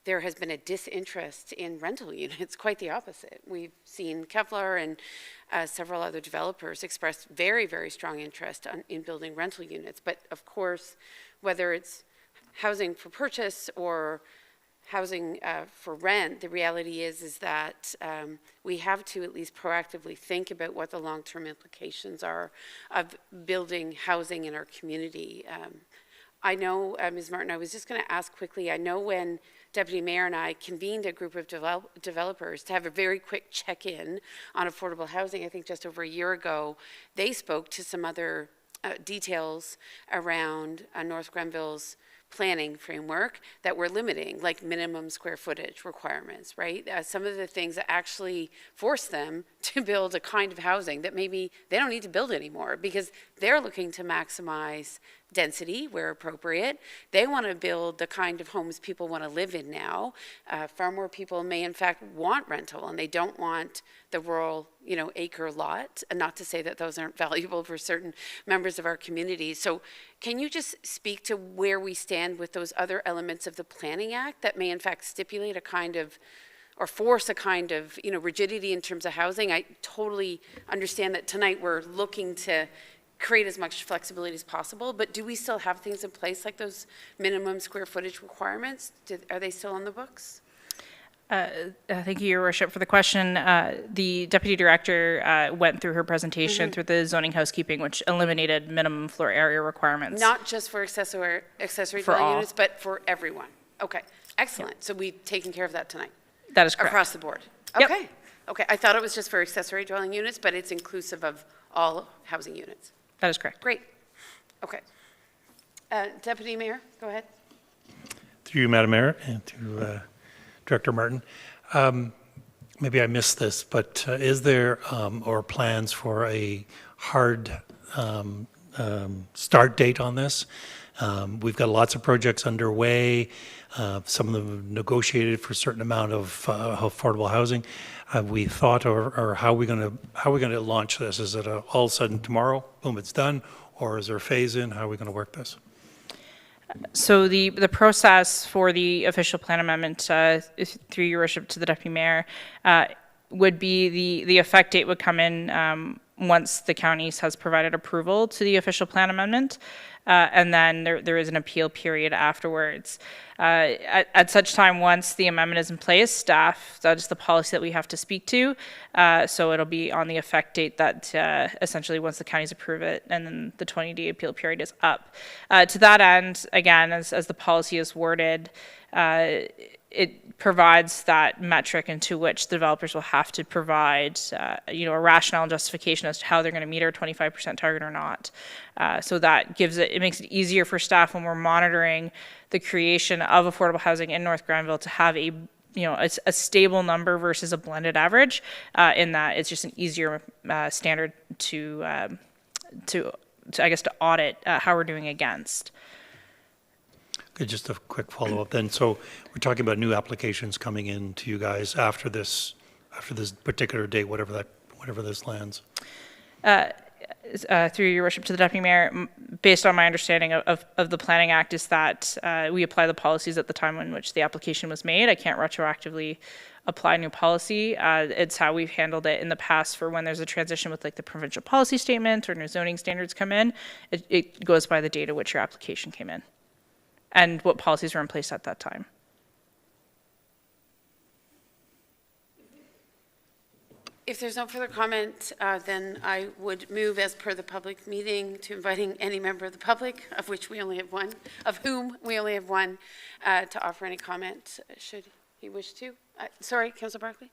there has been a disinterest in rental units. Quite the opposite. We've seen Kevlar and several other developers express very, very strong interest in building rental units. But of course, whether it's housing for purchase or housing for rent, the reality is that we have to at least proactively think about what the long-term implications are of building housing in our community. I know, Ms. Martin, I was just going to ask quickly, I know when Deputy Mayor and I convened a group of developers to have a very quick check-in on affordable housing, I think just over a year ago, they spoke to some other details around North Grenville's planning framework that were limiting, like minimum square footage requirements, right? Some of the things that actually force them to build a kind of housing that maybe they don't need to build anymore because they're looking to maximize density where appropriate. They want to build the kind of homes people want to live in now. Far more people may in fact want rental, and they don't want the rural, acre lot. And not to say that those aren't valuable for certain members of our community. So can you just speak to where we stand with those other elements of the Planning Act that may in fact stipulate a kind of, or force a kind of, rigidity in terms of housing? I totally understand that tonight we're looking to create as much flexibility as possible, but do we still have things in place like those minimum square footage requirements? Are they still on the books? Thank you, Your Worship, for the question. The Deputy Director went through her presentation through the zoning housekeeping, which eliminated minimum floor area requirements. Not just for accessory dwelling units, but for everyone. Okay, excellent. Yep. So we've taken care of that tonight? That is correct. Across the board? Yep. Okay. Okay, I thought it was just for accessory dwelling units, but it's inclusive of all housing units. That is correct. Great. Okay. Deputy Mayor, go ahead. Through you, Madam Mayor, and to Director Martin. Maybe I missed this, but is there or plans for a hard start date on this? We've got lots of projects underway. Some of them have negotiated for a certain amount of affordable housing. Have we thought, or how are we going to launch this? Is it all of a sudden tomorrow, boom, it's done, or is there a phase in? How are we going to work this? So the process for the official plan amendment, through your worship to the deputy mayor, would be the effect date would come in once the county has provided approval to the official plan amendment, and then there is an appeal period afterwards. At such time, once the amendment is in place, staff, that is the policy that we have to speak to, so it'll be on the effect date that essentially once the counties approve it, and then the 20-day appeal period is up. To that end, again, as the policy is worded, it provides that metric into which the developers will have to provide, a rationale and justification as to how they're going to meet our 25% target or not. So that it makes it easier for staff when we're monitoring the creation of affordable housing in North Granville to have a stable number versus a blended average. In that, it's just an easier standard to audit how we're doing against. Okay, just a quick follow-up then. So we're talking about new applications coming in to you guys after this particular date, whatever this lands. Through your worship to the deputy mayor, based on my understanding of the Planning Act, is that we apply the policies at the time in which the application was made. I can't retroactively apply new policy. It's how we've handled it in the past for when there's a transition with like the provincial policy statement or new zoning standards come in. It goes by the date at which your application came in and what policies were in place at that time. If there's no further comment, then I would move as per the public meeting to inviting any member of the public, of whom we only have one, to offer any comment, should he wish to. Sorry, Councillor Barclay?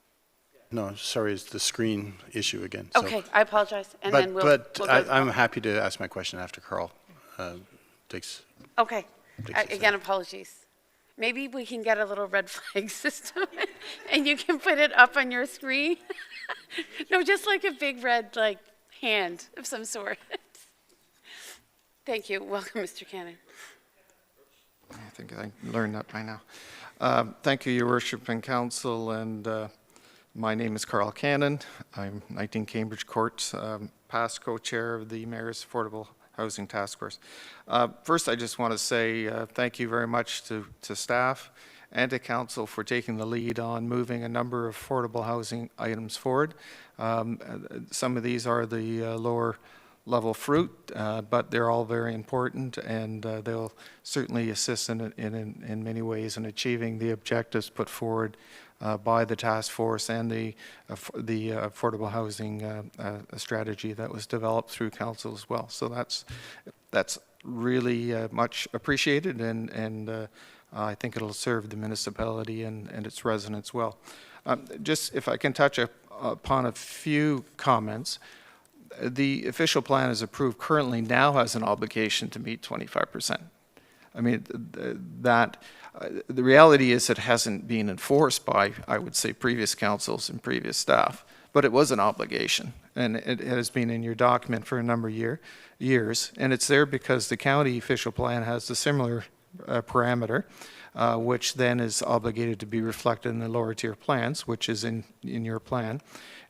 No, sorry, it's the screen issue again. So. Okay, I apologize. And then we'll go I'm happy to ask my question after Carl takes. Okay. Again, apologies. Maybe we can get a little red flag system and you can put it up on your screen. No, just like a big red hand of some sort. Thank you. Welcome, Mr. Cannon. I think I learned that by now. Thank you, Your Worship and Council, and my name is Carl Cannon. I'm 19 Cambridge Court, past co-chair of the Mayor's Affordable Housing Task Force. First, I just want to say thank you very much to staff and to council for taking the lead on moving a number of affordable housing items forward. Some of these are the lower level fruit, but they're all very important, and they'll certainly assist in many ways in achieving the objectives put forward by the task force and the affordable housing strategy that was developed through council as well. So that's really much appreciated, and I think it'll serve the municipality and its residents well. Just if I can touch upon a few comments. The official plan is approved currently now has an obligation to meet 25%. I mean, the reality is it hasn't been enforced by, I would say, previous councils and previous staff, but it was an obligation, and it has been in your document for a number of years, and it's there because the county official plan has a similar parameter, which then is obligated to be reflected in the lower tier plans, which is in your plan.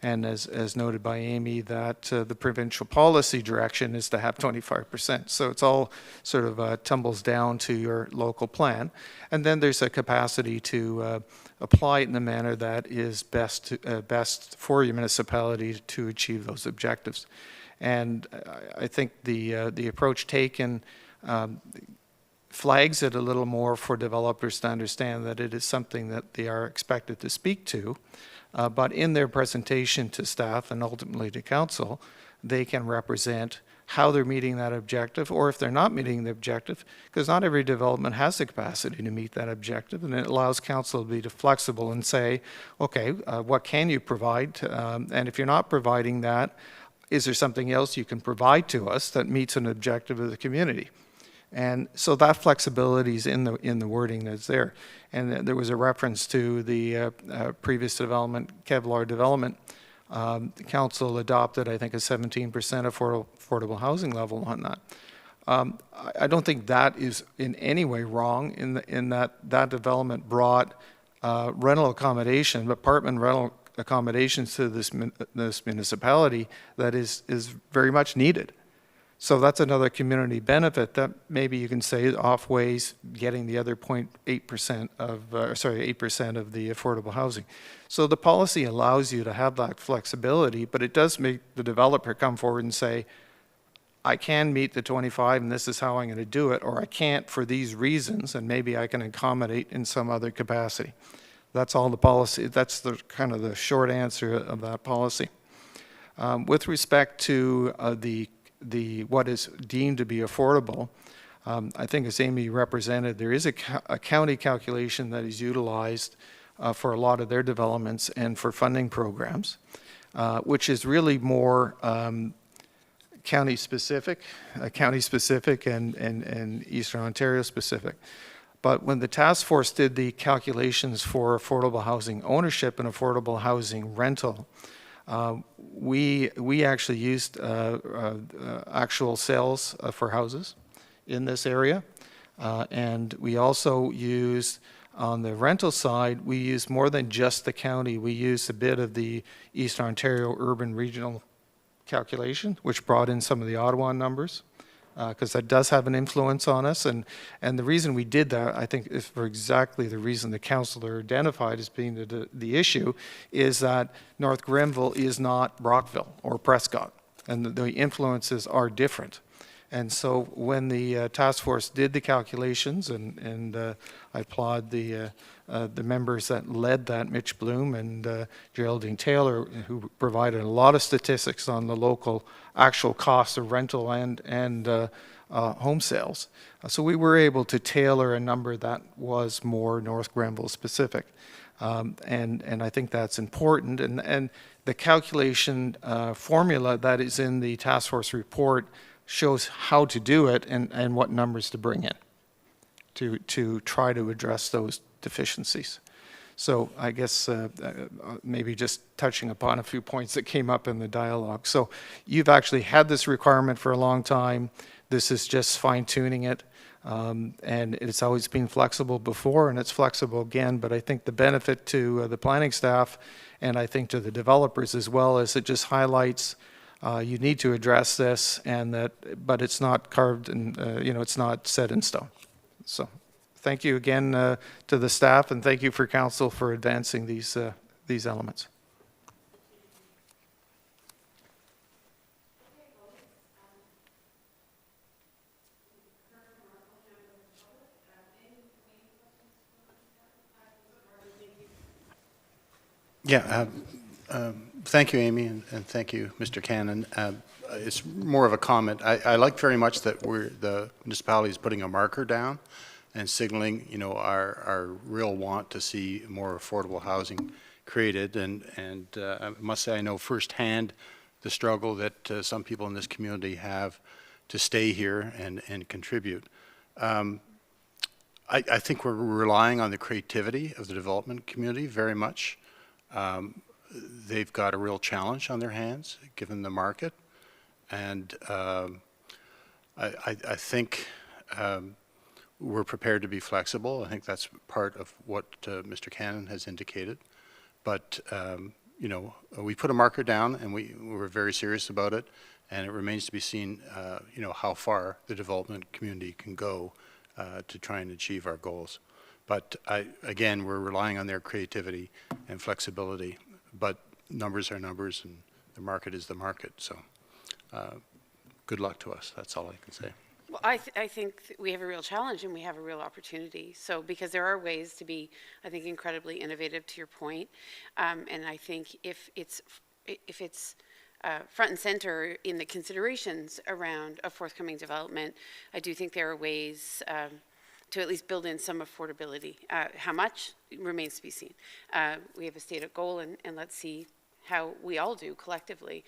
And as noted by Amy, that the provincial policy direction is to have 25%. So it's all sort of tumbles down to your local plan. And then there's a capacity to apply it in the manner that is best for your municipality to achieve those objectives. And I think the approach taken flags it a little more for developers to understand that it is something that they are expected to speak to. But in their presentation to staff and ultimately to council, they can represent how they're meeting that objective, or if they're not meeting the objective, because not every development has the capacity to meet that objective, and it allows council to be flexible and say, okay, what can you provide? And if you're not providing that, is there something else you can provide to us that meets an objective of the community? And so that flexibility is in the wording that's there. And there was a reference to the previous development, Kevlar development. The council adopted, I think, a 17% affordable housing level on that. I don't think that is in any way wrong in that development brought rental accommodation, apartment rental accommodations to this municipality that is very much needed. So that's another community benefit that maybe you can say outweighs getting the other 0.8% of, 8% of the affordable housing. So the policy allows you to have that flexibility, but it does make the developer come forward and say, I can meet the 25 and this is how I'm going to do it, or I can't for these reasons and maybe I can accommodate in some other capacity. That's all the policy. That's the kind of the short answer of that policy. With respect to the what is deemed to be affordable, I think as Amy represented, there is a county calculation that is utilized for a lot of their developments and for funding programs, which is really more county specific and Eastern Ontario specific. But when the task force did the calculations for affordable housing ownership and affordable housing rental, we actually used actual sales for houses in this area. And we also used, on the rental side, we used more than just the county. We used a bit of the Eastern Ontario urban regional calculation, which brought in some of the Ottawa numbers, because that does have an influence on us. And the reason we did that, I think, is for exactly the reason the councillor identified as being the issue, is that North Grenville is not Brockville or Prescott, and the influences are different. And so when the task force did the calculations, and I applaud the members that led that, Mitch Bloom and Geraldine Taylor, who provided a lot of statistics on the local actual cost of rental and home sales. So we were able to tailor a number that was more North Grenville specific. And I think that's important. And the calculation formula that is in the task force report shows how to do it and what numbers to bring in to try to address those deficiencies. So I guess maybe just touching upon a few points that came up in the dialogue. So you've actually had this requirement for a long time. This is just fine-tuning it. And it's always been flexible before, and it's flexible again. But I think the benefit to the planning staff, and I think to the developers as well, is it just highlights you need to address this, and but it's not carved and it's not set in stone. So thank you again to the staff, and thank you for council for advancing these elements. Yeah, thank you, Amy, and thank you, Mr. Cannon. It's more of a comment. I like very much that the municipality is putting a marker down and signaling, our real want to see more affordable housing created. And I must say, I know firsthand the struggle that some people in this community have to stay here and contribute. I think we're relying on the creativity of the development community very much. They've got a real challenge on their hands, given the market. And I think we're prepared to be flexible. I think that's part of what Mr. Cannon has indicated. But, we put a marker down, and we were very serious about it. And it remains to be seen, how far the development community can go to try and achieve our goals. But again, we're relying on their creativity and flexibility. But numbers are numbers, and the market is the market. So good luck to us. That's all I can say. Well, I think we have a real challenge and we have a real opportunity. So because there are ways to be, I think, incredibly innovative, to your point. And I think if it's front and center in the considerations around a forthcoming development, I do think there are ways to at least build in some affordability. How much remains to be seen. We have a stated goal, and let's see how we all do collectively.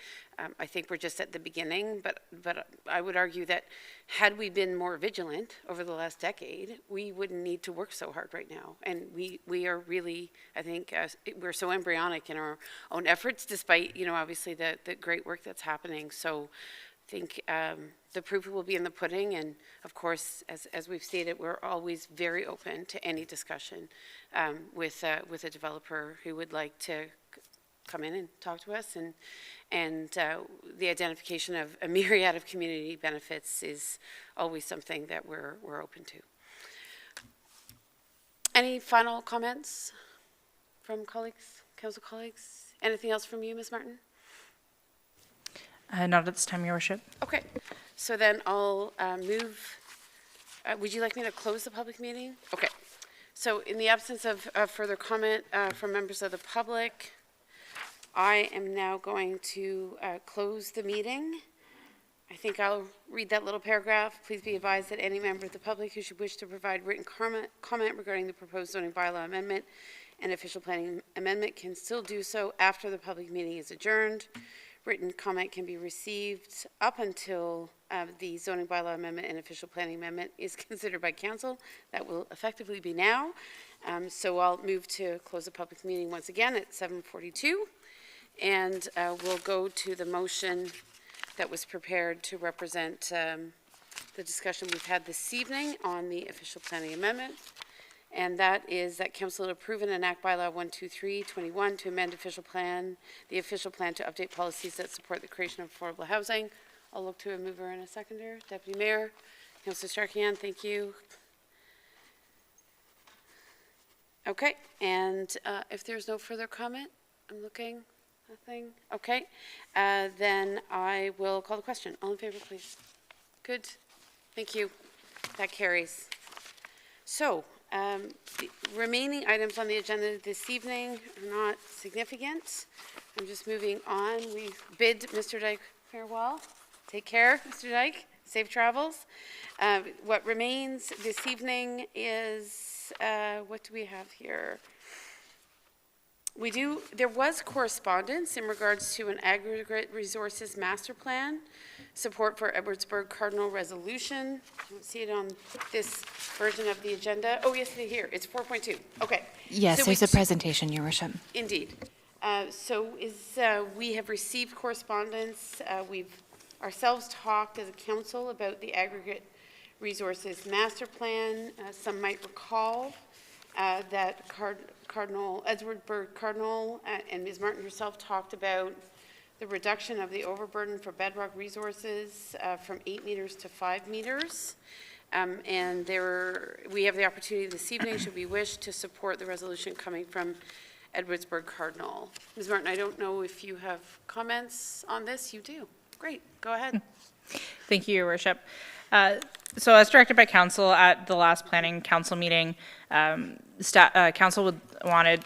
I think we're just at the beginning, but I would argue that had we been more vigilant over the last decade, we wouldn't need to work so hard right now. And we are really, I think, we're so embryonic in our own efforts, despite, obviously the great work that's happening. So I think the proof will be in the pudding, and of course, as we've stated, we're always very open to any discussion with a developer who would like to come in and talk to us, and the identification of a myriad of community benefits is always something that we're open to. Any final comments from colleagues, council colleagues? Anything else from you, Ms. Martin? Not at this time, Your Worship. Okay, so then I'll move, would you like me to close the public meeting? Okay, so in the absence of further comment from members of the public, I am now going to close the meeting. I think I'll read that little paragraph. Please be advised that any member of the public who should wish to provide written comment regarding the proposed zoning bylaw amendment and official planning amendment can still do so after the public meeting is adjourned. Written comment can be received up until the zoning bylaw amendment and official planning amendment is considered by council. That will effectively be now. So I'll move to close the public meeting once again at 7:42. And we'll go to the motion that was prepared to represent the discussion we've had this evening on the official planning amendment. And that is that council approve and enact bylaw 123/21 to amend the official plan to update policies that support the creation of affordable housing. I'll look to a mover and a seconder. Deputy Mayor, Councillor Starkian, thank you. Okay, and if there's no further comment, I'm looking, nothing. Okay, then I will call the question. All in favor, please. Good, thank you. That carries. So, the remaining items on the agenda this evening are not significant. I'm just moving on. We bid Mr. Dyke farewell. Take care, Mr. Dyke. Safe travels. What remains this evening is, what do we have here? There was correspondence in regards to an aggregate resources master plan, support for Edwardsburg Cardinal resolution. You don't see it on this version of the agenda. Oh, yes, here. It's 4.2. Okay. Yes, So there's a presentation, Your Worship. Indeed. We have received correspondence. We've ourselves talked as a council about the aggregate resources master plan. Some might recall that Edwardsburg Cardinal and Ms. Martin herself talked about the reduction of the overburden for bedrock resources from 8 meters to 5 meters. And we have the opportunity this evening, should we wish, to support the resolution coming from Edwardsburg Cardinal. Ms. Martin, I don't know if you have comments on this. You do. Great. Go ahead. Thank you, Your Worship. So as directed by council at the last planning council meeting, council wanted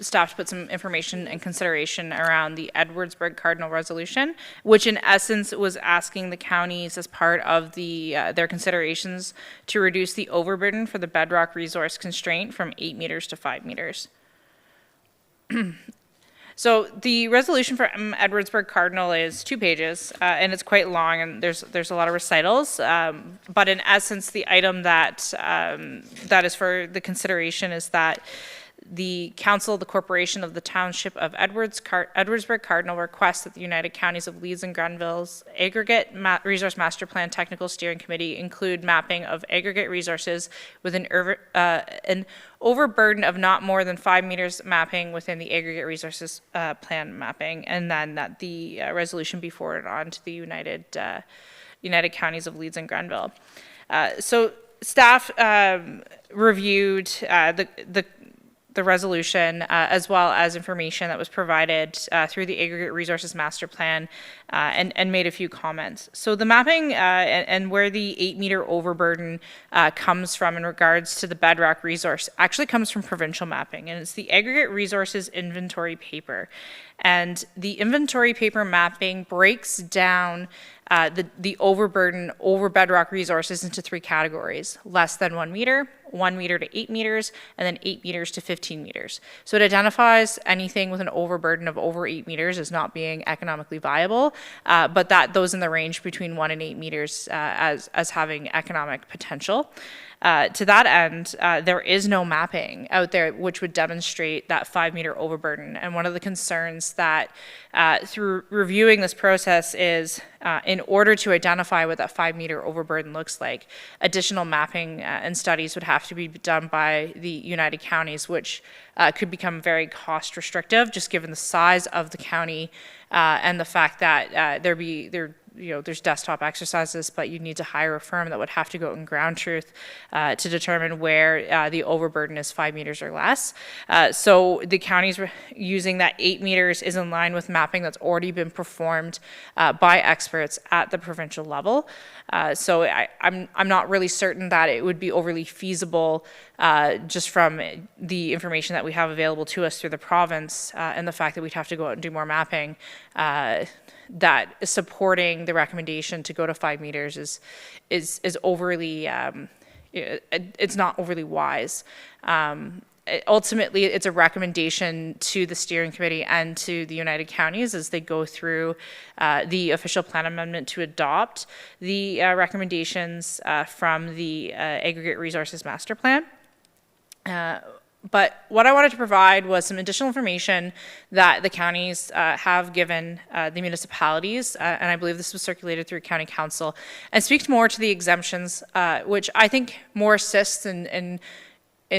staff to put some information and consideration around the Edwardsburg Cardinal resolution, which in essence was asking the counties as part of their considerations to reduce the overburden for the bedrock resource constraint from 8 meters to 5 meters. So the resolution for Edwardsburg Cardinal is 2 pages, and it's quite long, and there's a lot of recitals. But in essence, the item that is for the consideration is that the council, the corporation of the township of Edwardsburg Cardinal requests that the United Counties of Leeds and Grenville's aggregate resource master plan technical steering committee include mapping of aggregate resources with an overburden of not more than 5 meters mapping within the aggregate resources plan mapping, and then that the resolution be forwarded on to the United Counties of Leeds and Grenville. So staff reviewed the resolution, as well as information that was provided through the Aggregate Resources Master Plan, and made a few comments. So the mapping and where the 8-meter overburden comes from in regards to the bedrock resource actually comes from provincial mapping, and it's the Aggregate Resources Inventory Paper. And the inventory paper mapping breaks down the overburden over bedrock resources into 3 categories: less than 1 meter, 1 meter to 8 meters, and then 8 meters to 15 15 meters. So it identifies anything with an overburden of over 8 meters as not being economically viable, but that those in the range between 1 and 8 meters as having economic potential. To that end, there is no mapping out there which would demonstrate that 5-meter overburden. And one of the concerns that through reviewing this process is in order to identify what that 5-meter overburden looks like, additional mapping and studies would have to be done by the United Counties, which could become very cost restrictive, just given the size of the county and the fact that there's desktop exercises, but you need to hire a firm that would have to go in ground truth to determine where the overburden is 5 meters or less. So the county's using that 8 meters is in line with mapping that's already been performed by experts at the provincial level. So I'm not really certain that it would be overly feasible just from the information that we have available to us through the province and the fact that we'd have to go out and do more mapping. That supporting the recommendation to go to 5 meters is overly, it's not overly wise. Ultimately, it's a recommendation to the steering committee and to the United Counties as they go through the official plan amendment to adopt the recommendations from the Aggregate Resources Master Plan. But what I wanted to provide was some additional information that the counties have given the municipalities, and I believe this was circulated through County Council, and speaks more to the exemptions, which I think more assists in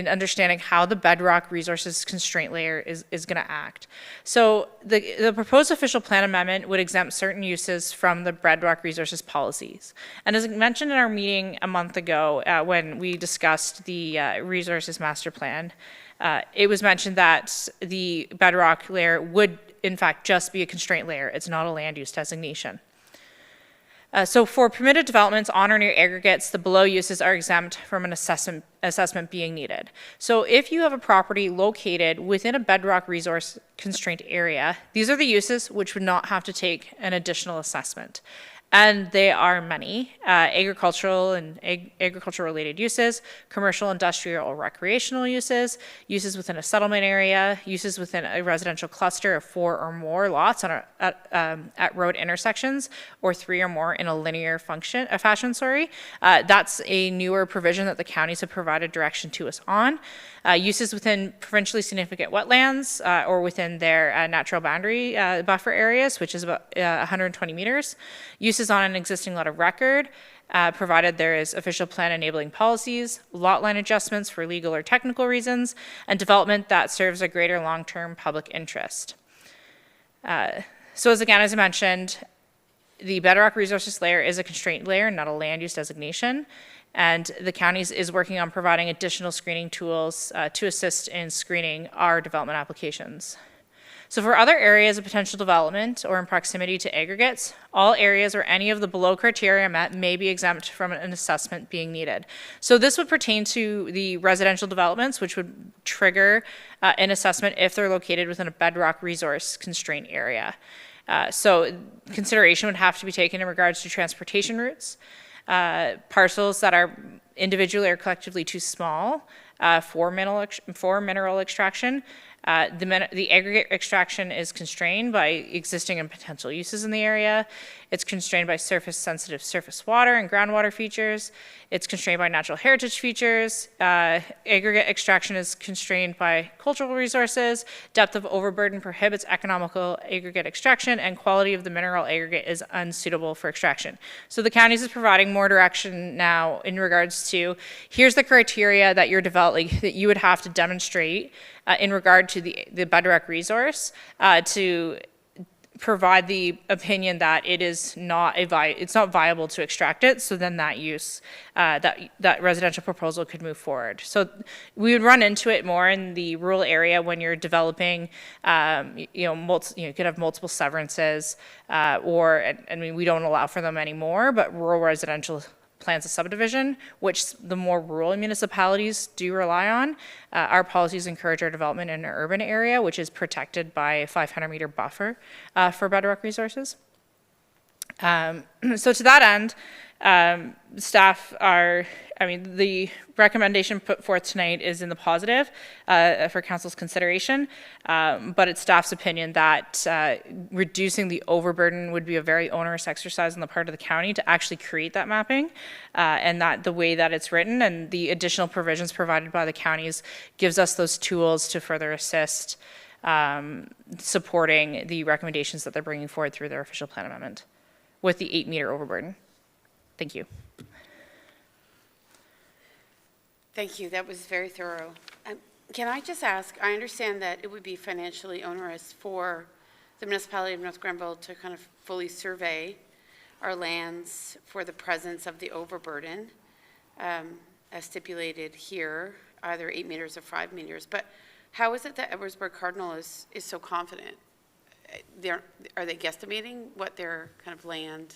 understanding how the bedrock resources constraint layer is going to act. So the proposed official plan amendment would exempt certain uses from the bedrock resources policies. And as mentioned in our meeting a month ago when we discussed the resources master plan, it was mentioned that the bedrock layer would in fact just be a constraint layer. It's not a land use designation. So for permitted developments on or near aggregates, the below uses are exempt from an assessment being needed. So if you have a property located within a bedrock resource constraint area, these are the uses which would not have to take an additional assessment. And they are many, agricultural and agriculture-related uses, commercial, industrial, or recreational uses, uses within a settlement area, uses within a residential cluster of 4 or more lots at road intersections, or 3 or more in a linear fashion. That's a newer provision that the counties have provided direction to us on. Uses within provincially significant wetlands or within their natural boundary buffer areas, which is about 120 meters. Uses on an existing lot of record, provided there is official plan enabling policies, lot line adjustments for legal or technical reasons, and development that serves a greater long-term public interest. So as I mentioned, the bedrock resources layer is a constraint layer, not a land use designation. And the counties is working on providing additional screening tools to assist in screening our development applications. So for other areas of potential development or in proximity to aggregates, all areas or any of the below criteria met may be exempt from an assessment being needed. So this would pertain to the residential developments, which would trigger an assessment if they're located within a bedrock resource constraint area. So consideration would have to be taken in regards to transportation routes, parcels that are individually or collectively too small for mineral extraction. The aggregate extraction is constrained by existing and potential uses in the area. It's constrained by surface-sensitive surface water and groundwater features. It's constrained by natural heritage features. Aggregate extraction is constrained by cultural resources. Depth of overburden prohibits economical aggregate extraction, and quality of the mineral aggregate is unsuitable for extraction. So the counties is providing more direction now in regards to, here's the criteria that you're developing, that you would have to demonstrate in regard to the bedrock resource to provide the opinion that it is not it's not viable to extract it. So then that use, that residential proposal could move forward. So we would run into it more in the rural area when you're developing, you could have multiple severances, we don't allow for them anymore, but rural residential plans of subdivision, which the more rural municipalities do rely on. Our policies encourage our development in an urban area, which is protected by a 500-meter buffer for bedrock resources. So to that end, staff are, I mean, the recommendation put forth tonight is in the positive for council's consideration, but it's staff's opinion that reducing the overburden would be a very onerous exercise on the part of the county to actually create that mapping, and that the way that it's written and the additional provisions provided by the counties gives us those tools to further assist supporting the recommendations that they're bringing forward through their official plan amendment with the 8-meter overburden. Thank you. Thank you, that was very thorough. Can I just ask, I understand that it would be financially onerous for the municipality of North Grenville to kind of fully survey our lands for the presence of the overburden, as stipulated here, either 8 meters or 5 meters, but how is it that Edwardsburg Cardinal is so confident? Are they guesstimating what their kind of land?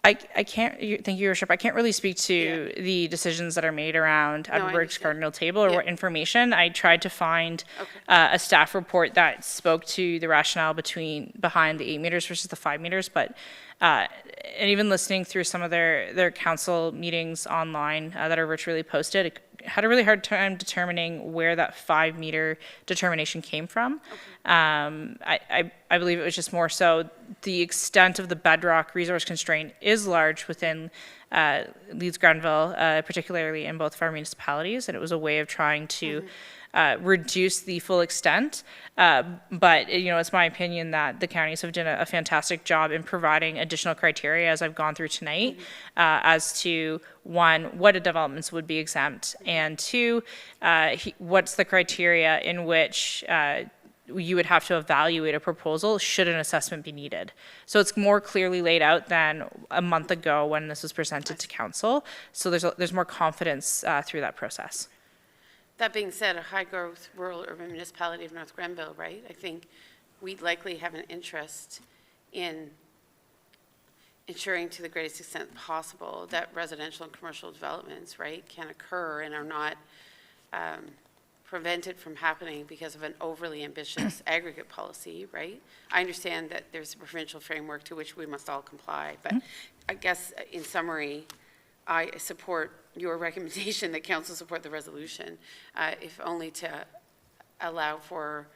I can't, thank you, Your Worship. I can't really speak to the decisions that are made around No, I Edward's understand. Cardinal table or what information. I tried to find Okay. a staff report that spoke to the rationale behind the 8 meters versus the 5 meters, but and even listening through some of their council meetings online that are virtually posted, I had a really hard time determining where that 5-meter determination came from. I believe it was just more so the extent of the bedrock resource constraint is large within Leeds Grenville, particularly in both of our municipalities, and it was a way of trying to reduce the full extent. But, you know, it's my opinion that the counties have done a fantastic job in providing additional criteria, as I've gone through tonight, as to, one, what developments would be exempt, and two, what's the criteria in which you would have to evaluate a proposal should an assessment be needed. So it's more clearly laid out than a month ago when this was presented to council. So there's more confidence through that process. That being said, a high-growth rural urban municipality of North Grenville, right? I think we'd likely have an interest in ensuring to the greatest extent possible that residential and commercial developments, right, can occur and are not prevented from happening because of an overly ambitious aggregate policy, right? I understand that there's a provincial framework to which we must all comply, but I guess in summary, I support your recommendation that council support the resolution, if only to allow for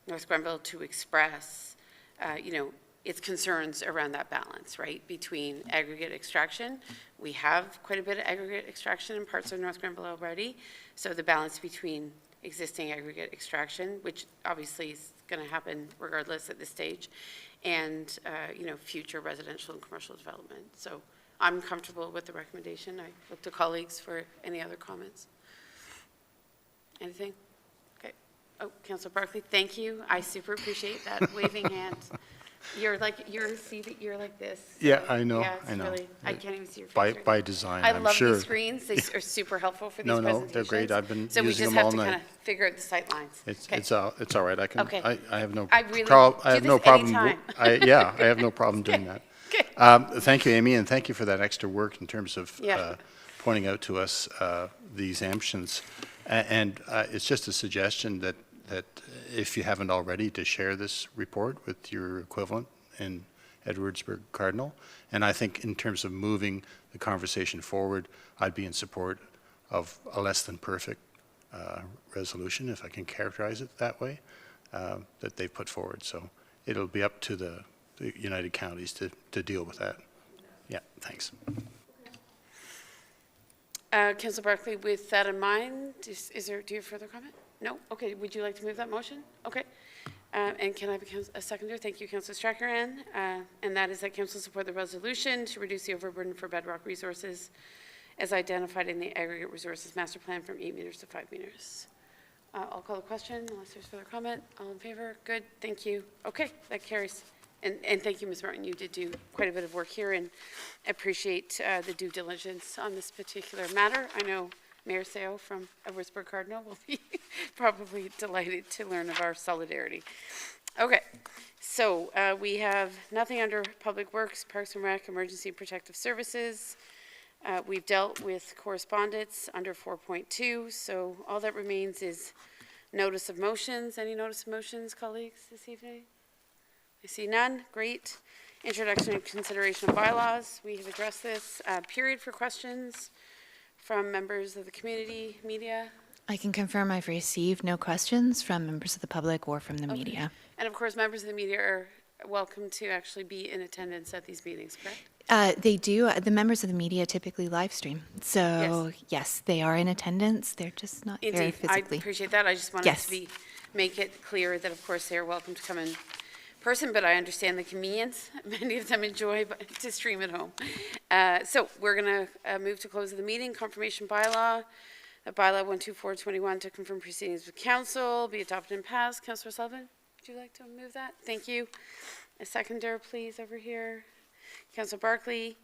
North Grenville to express, you know, its concerns around that balance, right, between aggregate extraction. We have quite a bit of aggregate extraction in parts of North Grenville already, so the balance between existing aggregate extraction, which obviously is going to happen regardless at this stage, and, you know, future residential and commercial development. So I'm comfortable with the recommendation. I look to colleagues for any other comments. Anything? Okay. Oh, Councillor Barclay, thank you. I super appreciate that waving hand. You're like, you're like this. Yeah, I know, Yeah, it's I know. really, I can't even see your face. By, right by now. design, I I'm love sure. these screens. They are super helpful for these No, presentations. they're great. I've been So we using just them have all to kind night. of figure out the sight lines. Okay. It's all right. Okay. I have no I really I do have no this problem. anytime. Yeah, I have no problem doing that. Okay. Thank you, Amy, and thank you for that extra work in terms of Yeah. pointing out to us the exemptions. And it's just a suggestion that if you haven't already, to share this report with your equivalent in Edwardsburg Cardinal. And I think in terms of moving the conversation forward, I'd be in support of a less than perfect resolution, if I can characterize it that way, that they've put forward. So it'll be up to the United Counties to deal with that. Yeah, thanks. Councillor Barclay, with that in mind, do you have further comment? No? Okay, would you like to move that motion? Okay. And can I have a seconder? Thank you, Councillor Strachan. And that is that council support the resolution to reduce the overburden for bedrock resources as identified in the aggregate resources master plan from 8 meters to 5 meters. I'll call the question unless there's further comment. All in favor? Good, thank you. Okay, that carries. And thank you, Ms. Martin. You did do quite a bit of work here, and appreciate the due diligence on this particular matter. I know Mayor Seo from Edwardsburg Cardinal will be probably delighted to learn of our solidarity. Okay, so we have nothing under Public Works, Parks and Rec, Emergency and Protective Services. We've dealt with correspondence under 4.2, so all that remains is notice of motions. Any notice of motions, colleagues, this evening? I see none. Great. Introduction and consideration of bylaws. We have addressed this. Period for questions from members of the community, media. I can confirm I've received no questions from members of the public or from the media. And of course, members of the media are welcome to actually be in attendance at these meetings, correct? They do. The members of the media typically live stream. So, Yes. yes, they are in attendance. They're just not there Indeed, I physically. appreciate that. I just wanted Yes. to make it clear that, of course, they are welcome to come in person, but I understand the convenience many of them enjoy to stream at home. So we're going to move to close of the meeting. Confirmation bylaw, bylaw 12421 to confirm proceedings with council, be adopted and passed. Councillor Sullivan, would you like to move that? Thank you. A seconder, please, over here. Councillor Barkley.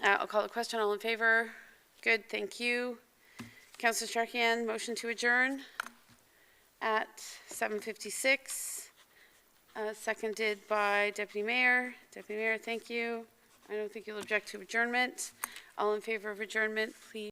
I'll call the question. All in favor? Good, thank you. Councillor Strachian, motion to adjourn at 7:56. Seconded by Deputy Mayor. Deputy Mayor, thank you. I don't think you'll object to adjournment. All in favor of adjournment, please.